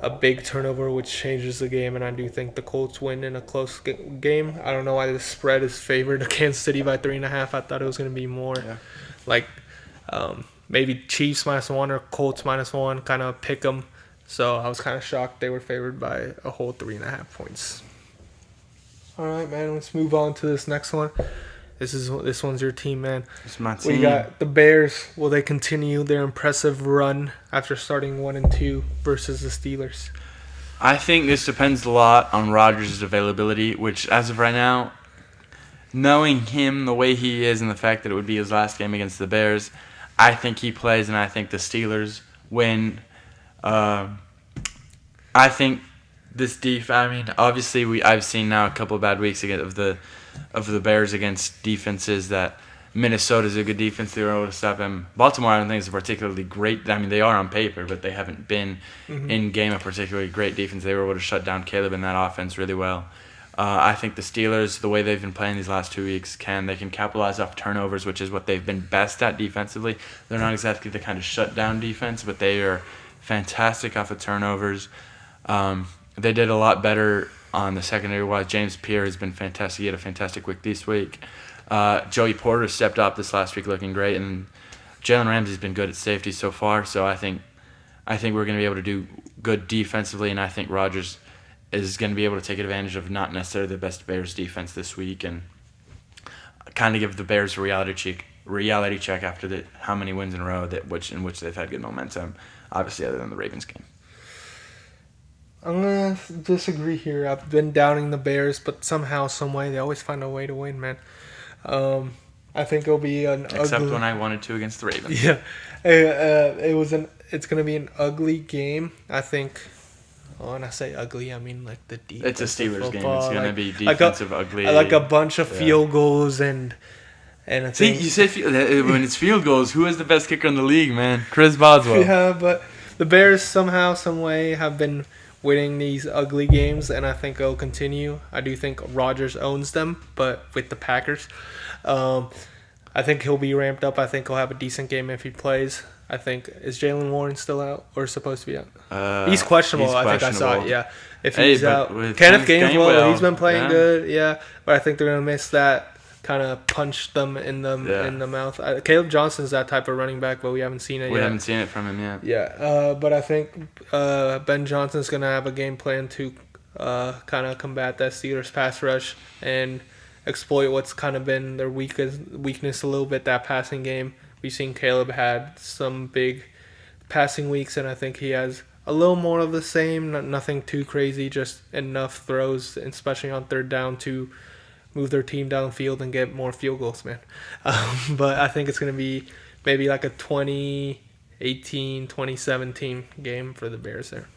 a big turnover, which changes the game, and I do think the Colts win in a close game. I don't know why the spread is favored to Kansas City by 3.5. I thought it was going to be more maybe Chiefs -1 or Colts -1, kind of pick them. So I was kind of shocked they were favored by a whole 3.5 points. All right, man, let's move on to this next one. This one's your team, man. It's my We team. got the Bears. Will they continue their impressive run after starting 1-2 versus the Steelers? I think this depends a lot on Rodgers' availability, which as of right now, knowing him the way he is and the fact that it would be his last game against the Bears, I think he plays and I think the Steelers win. I think this obviously I've seen now a couple of bad weeks of the Bears against defenses that Minnesota's a good defense. They were able to stop him. Baltimore, I don't think is a particularly great. I mean, they are on paper, but they haven't been in game a particularly great defense. They were able to shut down Caleb in that offense really well. I think the Steelers, the way they've been playing these last 2 weeks, they can capitalize off turnovers, which is what they've been best at defensively. They're not exactly the kind of shutdown defense, but they are fantastic off of turnovers. They did a lot better on the secondary-wise. James Pierre has been fantastic. He had a fantastic week this week. Joey Porter stepped up this last week looking great, and Jalen Ramsey's been good at safety so far. So I think we're going to be able to do good defensively, and I think Rodgers is going to be able to take advantage of not necessarily the best Bears defense this week and kind of give the Bears a reality check after how many wins in a row in which they've had good momentum, obviously other than the Ravens game. I'm going to disagree here. I've been doubting the Bears, but somehow, some way, they always find a way to win, man. I think it'll be an Except when I wanted to against the Ravens. Yeah. It's going to be an ugly game, I think. Oh, and I say ugly, I mean like the defense. It's a Steelers game. It's going to be ugly. Like a bunch of field goals and I think. See, you say when it's field goals, who is the best kicker in the league, man? Chris Boswell. Yeah, but the Bears somehow, some way have been winning these ugly games, and I think it'll continue. I do think Rodgers owns them, but with the Packers. I think he'll be ramped up. I think he'll have a decent game if he plays. I think, is Jalen Warren still out or supposed to be out? He's questionable. I think I saw it, yeah. If he's out. Kenneth Gainwell, he's been playing good, yeah. But I think they're going to miss that, kind of punch them in the mouth. Caleb Johnson's that type of running back, but we haven't seen it yet. We haven't seen it from him yet. Yeah, but I think Ben Johnson's going to have a game plan to kind of combat that Steelers pass rush and exploit what's kind of been their weakness a little bit, that passing game. We've seen Caleb had some big passing weeks, and I think he has a little more of the same, nothing too crazy, just enough throws, especially on third down, to move their team downfield and get more field goals, man. But I think it's going to be maybe like a 2018, 2017 game for the Bears there.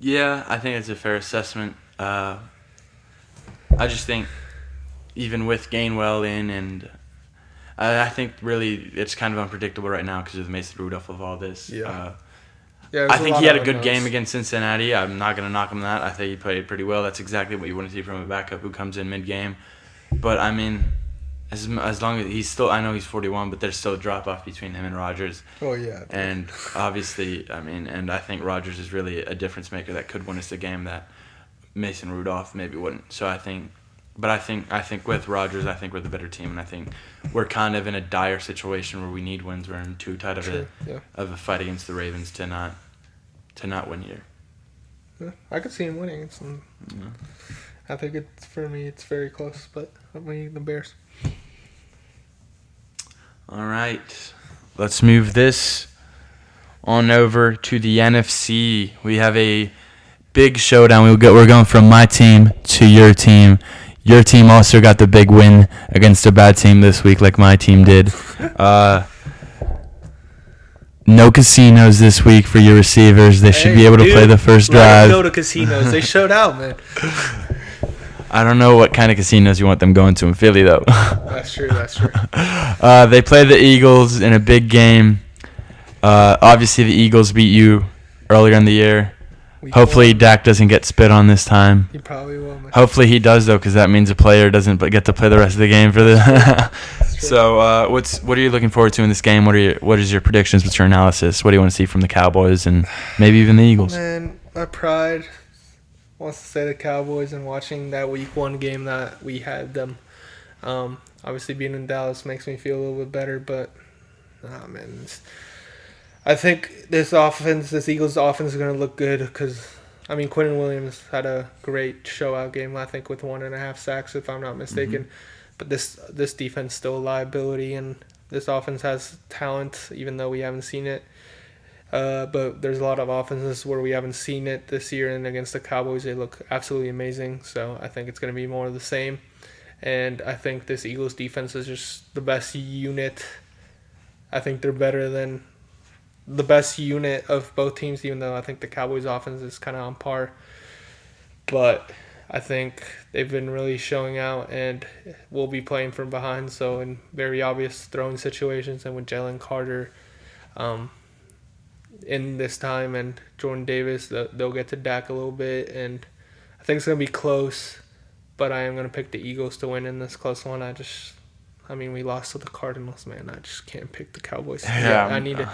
Yeah, I think it's a fair assessment. I just think even with Gainwell in, and I think really it's kind of unpredictable right now because of the Mason Rudolph of all this. Yeah. I think he had a good game against Cincinnati. I'm not going to knock him that. I think he played pretty well. That's exactly what you want to see from a backup who comes in mid-game. But, I mean, as long as he's still – I know he's 41, but there's still a drop-off between him and Rodgers. Oh, yeah. And obviously, I mean, and I think Rodgers is really a difference maker that could win us a game that Mason Rudolph maybe wouldn't. So I think with Rodgers, I think we're the better team, and I think we're kind of in a dire situation where we need wins. We're in too tight of a fight against the Ravens to not win here. Yeah, I could see him winning. I think for me it's very close, but I'm winning the Bears. All right, let's move this on over to the NFC. We have a big showdown. We're going from my team to your team. Your team also got the big win against a bad team this week, like my team did. No casinos this week for your receivers. They should be able to play the first drive. Go to casinos. They showed out, man. I don't know what kind of casinos you want them going to in Philly, though. That's true. They played the Eagles in a big game. Obviously, the Eagles beat you earlier in the year. Hopefully Dak doesn't get spit on this time. He probably will, man. Hopefully he does, though, because that means a player doesn't get to play the rest of the game for the. So what are you looking forward to in this game? What is your predictions? What's your analysis? What do you want to see from the Cowboys and maybe even the Eagles? Man, my pride wants to say the Cowboys, and watching that Week 1 game that we had them. Obviously being in Dallas makes me feel a little bit better, but man. I think this Eagles offense is going to look good because I mean, Quentin Williams had a great show-out game, I think, with 1.5 sacks, if I'm not Hmm. mistaken. But this defense still a liability, and this offense has talent, even though we haven't seen it. But there's a lot of offenses where we haven't seen it this year, and against the Cowboys, they look absolutely amazing. So I think it's going to be more of the same. And I think this Eagles defense is just the best unit. I think they're better than the best unit of both teams, even though I think the Cowboys offense is kind of on par. But I think they've been really showing out and will be playing from behind. So in very obvious throwing situations, and with Jalen Carter um, in this time and Jordan Davis, they'll get to Dak a little bit. And I think it's going to be close, but I am going to pick the Eagles to win in this close one. I mean, we lost to the Cardinals, man. I just can't pick the Cowboys. Yeah. I need to.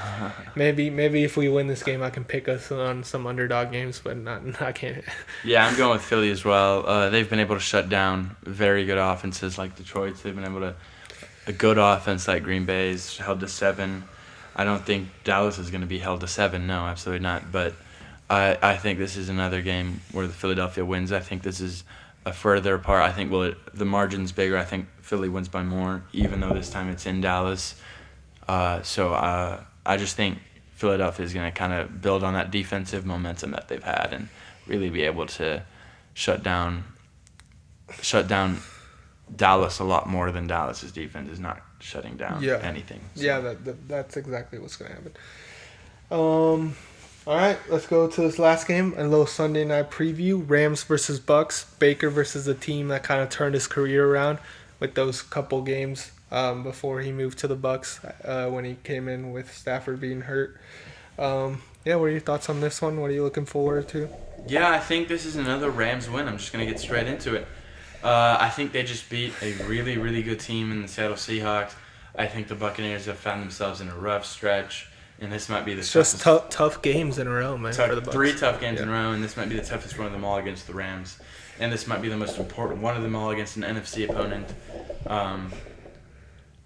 Maybe if we win this game, I can pick us on some underdog games, but not. I can't. Yeah, I'm going with Philly as well. They've been able to shut down very good offenses like Detroit's. They've been able to a good offense like Green Bay's held to 7. I don't think Dallas is going to be held to 7. No, absolutely not. But I think this is another game where the Philadelphia wins. I think this is a further apart. I think the margin's bigger. I think Philly wins by more, even though this time it's in Dallas. So I just think Philadelphia is going to kind of build on that defensive momentum that they've had and really be able to shut down Dallas a lot more than Dallas's defense is not shutting down Yeah. anything. So. Yeah, that's exactly what's going to happen. All right, let's go to this last game. A little Sunday night preview: Rams versus Bucks. Baker versus a team that kind of turned his career around with those couple games before he moved to the Bucks when he came in with Stafford being hurt. Yeah, what are your thoughts on this one? What are you looking forward to? Yeah, I think this is another Rams win. I'm just going to get straight into it. I think they just beat a really, really good team in the Seattle Seahawks. I think the Buccaneers have found themselves in a rough stretch, and this might be the It's just tough games in a row, man. For the Bucks. 3 tough games in a row, and this might be the toughest one of them all against the Rams. And this might be the most important one of them all against an NFC opponent.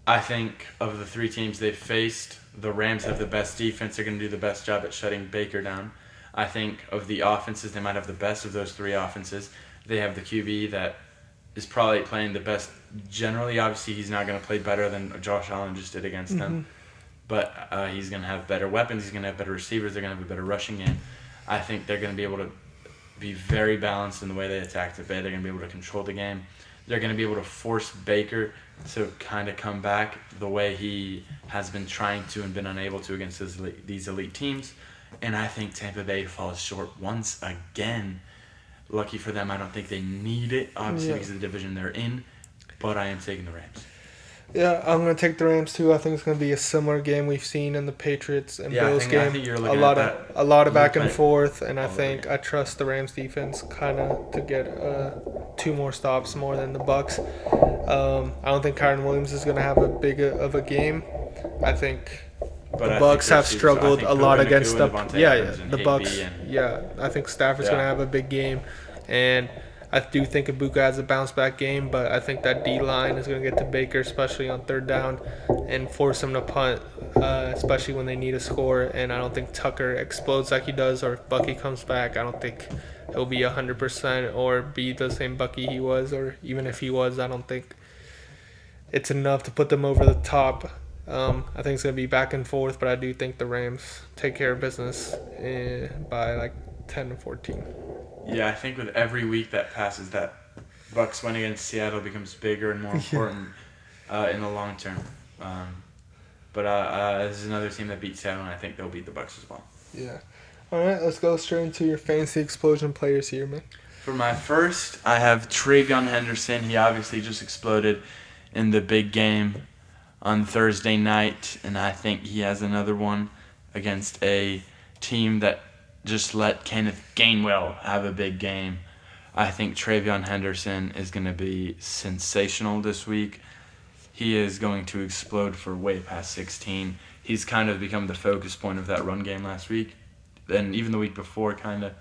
I think of the 3 teams they've faced, the Rams have the best defense. They're going to do the best job at shutting Baker down. I think of the offenses, they might have the best of those 3 offenses. They have the QB that is probably playing the best generally. Obviously, he's not going to play better than Josh Allen just did against them. But he's going to have better weapons. He's going to have better receivers. They're going to have a better rushing game. I think they're going to be able to be very balanced in the way they attack the Bay. They're going to be able to control the game. They're going to be able to force Baker to kind of come back the way he has been trying to and been unable to against these elite teams. And I think Tampa Bay falls short once again. Lucky for them, I don't think they need it, obviously, because of the division they're in. But I am taking the Rams. Yeah, I'm going to take the Rams too. I think it's going to be a similar game we've seen in the Patriots and Bills game. I think you're looking a lot of back and forth, and I Probably. think I trust the Rams defense kind of to get 2 more stops more than the Bucks. I don't think Kyron Williams is going to have a big of a game. I think the Bucks have struggled a lot against the Bucks. I think Stafford's going to have a big game, and I do think Ibuka has a bounce back game, but I think that D line is going to get to Baker, especially on 3rd down, and force him to punt, especially when they need a score. And I don't think Tucker explodes like he does, or if Bucky comes back, I don't think he'll be 100% or be the same Bucky he was, or even if he was, I don't think it's enough to put them over the top. I think it's going to be back and forth, but I do think the Rams take care of business by like 10 to 14. Yeah, I think with every week that passes, that Bucks win against Seattle becomes bigger and more important in the long term. But this is another team that beat Seattle, and I think they'll beat the Bucks as well. Yeah. All right, let's go straight into your fantasy explosion players here, man. For my first, I have Travion Henderson. He obviously just exploded in the big game on Thursday night, and I think he has another one against a team that just let Kenneth Gainwell have a big game. I think Travion Henderson is going to be sensational this week. He is going to explode for way past 16. He's kind of become the focus point of that run game last week, and even the week before, kind of.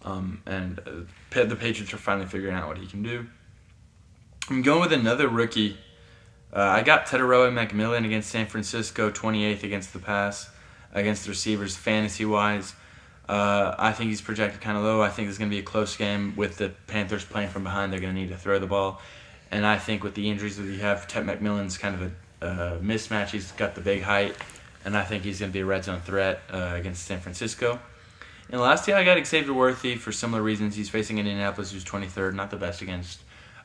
The Patriots are finally figuring out what he can do. I'm going with another rookie. I got Teteroa McMillan against San Francisco, 28th against the pass, against the receivers fantasy-wise. I think he's projected kind of low. I think it's going to be a close game with the Panthers playing from behind. They're going to need to throw the ball. And I think with the injuries that you have, Ted McMillan's kind of a mismatch. He's got the big height, and I think he's going to be a red zone threat against San Francisco. And lastly, I got Xavier Worthy for similar reasons. He's facing Indianapolis, who's 23rd, not the best against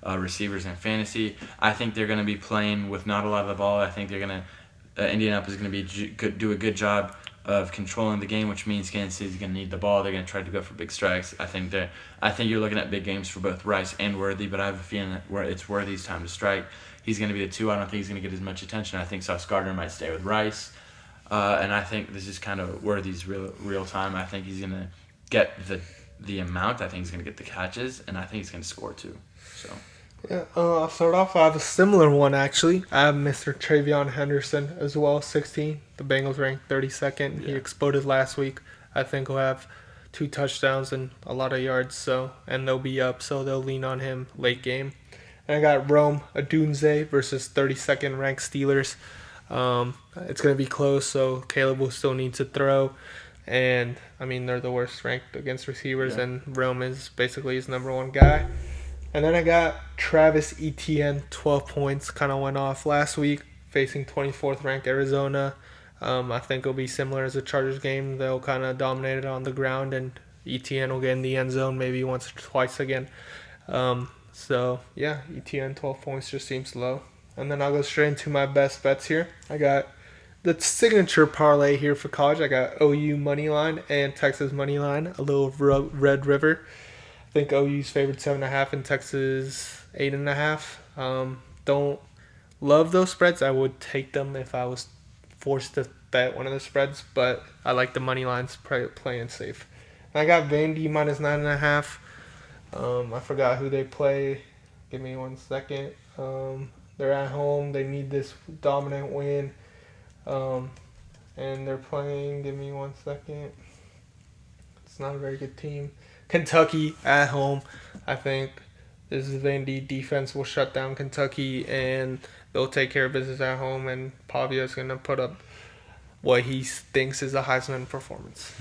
receivers in fantasy. I think they're going to be playing with not a lot of the ball. I think they're going to Indianapolis is going to do a good job of controlling the game, which means Kansas City's going to need the ball. They're going to try to go for big strikes. I think you're looking at big games for both Rice and Worthy, but I have a feeling that it's Worthy's time to strike. He's going to be the 2. I don't think he's going to get as much attention. I think Sauce Gardner might stay with Rice. And I think this is kind of Worthy's real time. I think he's going to get the amount. I think he's going to get the catches, and I think he's going to score too. So. Yeah, I'll start off. I have a similar one, actually. I have Mr. Travion Henderson as well, 16. The Bengals ranked 32nd. Yeah. He exploded last week. I think he'll have 2 touchdowns and a lot of yards, and they'll be up, so they'll lean on him late game. And I got Rome Odunze versus 32nd ranked Steelers. It's going to be close, so Caleb will still need to throw. And, I mean, they're the worst ranked against receivers, and Rome is basically his number 1 guy. And then I got Travis Etienne, 12 points, kind of went off last week, facing 24th ranked Arizona. I think it'll be similar as the Chargers game. They'll kind of dominate it on the ground, and Etienne will get in the end zone maybe once or twice again. Etienne, 12 points just seems low. And then I'll go straight into my best bets here. I got the signature parlay here for college. I got OU money line and Texas money line, a little Red River. I think OU's favored 7.5 and Texas 8.5. Don't love those spreads. I would take them if I was forced to bet one of the spreads, but I like the money lines playing safe. And I got Vandy minus 9.5. I forgot who they play. Give me 1 second. They're at home. They need this dominant win. And they're playing. Give me 1 second. It's not a very good team. Kentucky at home. I think this is Vandy defense will shut down Kentucky, and they'll take care of business at home, and Pavio's going to put up what he thinks is a Heisman performance.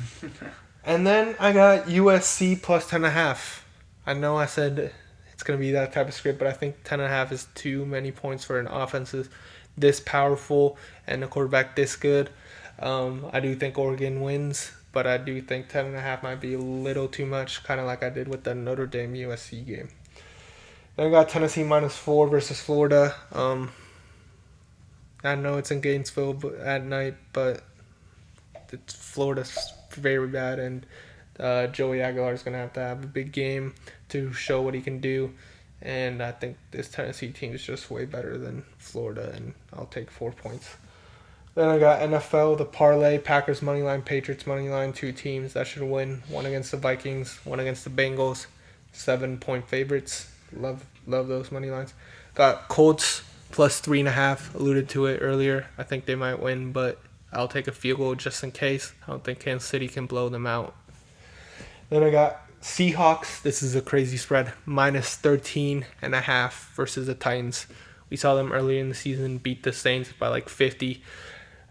And then I got USC plus 10.5. I know I said it's going to be that type of script, but I think 10.5 is too many points for an offense this powerful and a quarterback this good. I do think Oregon wins, but I do think 10.5 might be a little too much, kind of like I did with the Notre Dame USC game. Then I got Tennessee minus 4 versus Florida. I know it's in Gainesville at night, but Florida's very bad, and Joey Aguilar is going to have a big game to show what he can do. And I think this Tennessee team is just way better than Florida, and I'll take 4 points. Then I got NFL, the parlay, Packers money line, Patriots money line, 2 teams that should win. 1 against the Vikings, 1 against the Bengals. 7-point favorites. Love those money lines. Got Colts plus 3.5. Alluded to it earlier. I think they might win, but I'll take a field goal just in case. I don't think Kansas City can blow them out. Then I got Seahawks. This is a crazy spread. Minus 13.5 versus the Titans. We saw them earlier in the season beat the Saints by like 50.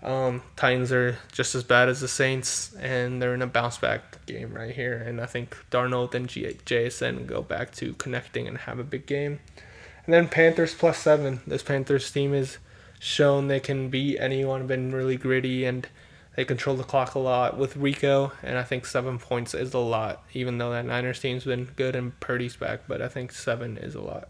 Titans are just as bad as the Saints, and they're in a bounce back game right here. And I think Darnold and JSN go back to connecting and have a big game. And then Panthers plus 7. This Panthers team has shown they can beat anyone, been really gritty, and they control the clock a lot with Rico. And I think 7 points is a lot, even though that Niners team's been good and Purdy's back. But I think 7 is a lot.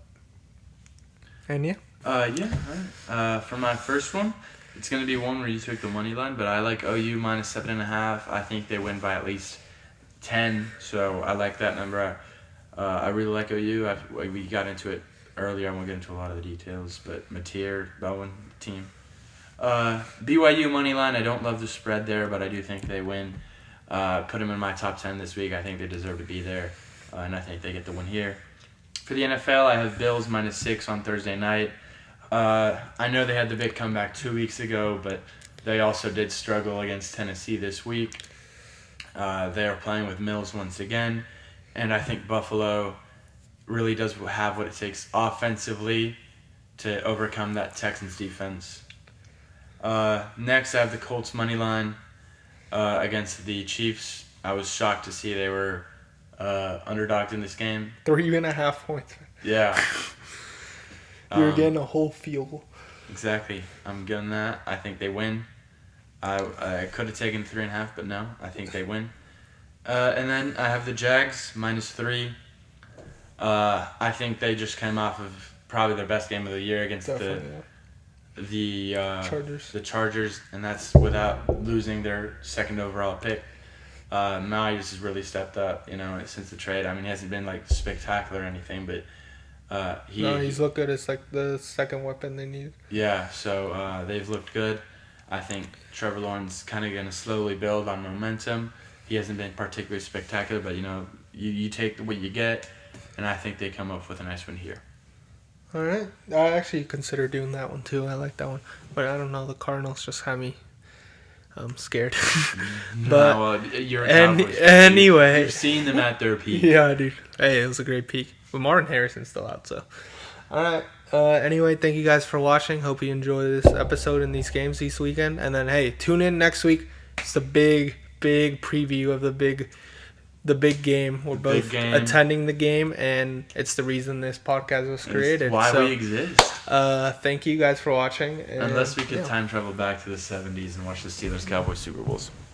And yeah. All right. For my first one, it's going to be one where you took the money line, but I like OU minus 7.5. I think they win by at least 10, so I like that number. I really like OU. We got into it earlier. I won't get into a lot of the details, but Mateer, Bowen, team. BYU money line, I don't love the spread there, but I do think they win. Put them in my top 10 this week. I think they deserve to be there, and I think they get the win here. For the NFL, I have Bills minus 6 on Thursday night. I know they had the big comeback 2 weeks ago, but they also did struggle against Tennessee this week. They are playing with Mills once again, and I think Buffalo really does have what it takes offensively to overcome that Texans defense. Next, I have the Colts money line against the Chiefs I was shocked to see they were underdogged in this game. 3.5 points. Yeah. You're getting a whole field goal. Exactly. I'm getting that. I think they win. I could have taken 3.5, but no. I think they win. And then I have the Jags -3. I think they just came off of probably their best game of the year against the Chargers, and that's without losing their second overall pick. Myers has really stepped up, since the trade. I mean, he hasn't been like spectacular or anything, but he's looked good as like the second weapon they need. Yeah, so they've looked good. I think Trevor Lawrence kind of going to slowly build on momentum. He hasn't been particularly spectacular, but you take what you get, and I think they come up with a nice win here. All right, I actually consider doing that one too. I like that one, but I don't know. The Cardinals just have me scared. But you're a Cowboys fan. Anyway, you've seen them at their peak. Yeah, dude. Hey, it was a great peak. But Martin Harrison's still out, so. All right. Anyway, thank you guys for watching. Hope you enjoy this episode and these games this weekend. And then, hey, tune in next week. It's the big preview of the big game. We're both attending the game, and it's the reason this podcast was created. It's why we exist. Thank you guys for watching. Unless we could time travel back to the 70s and watch the Steelers-Cowboys Super Bowls.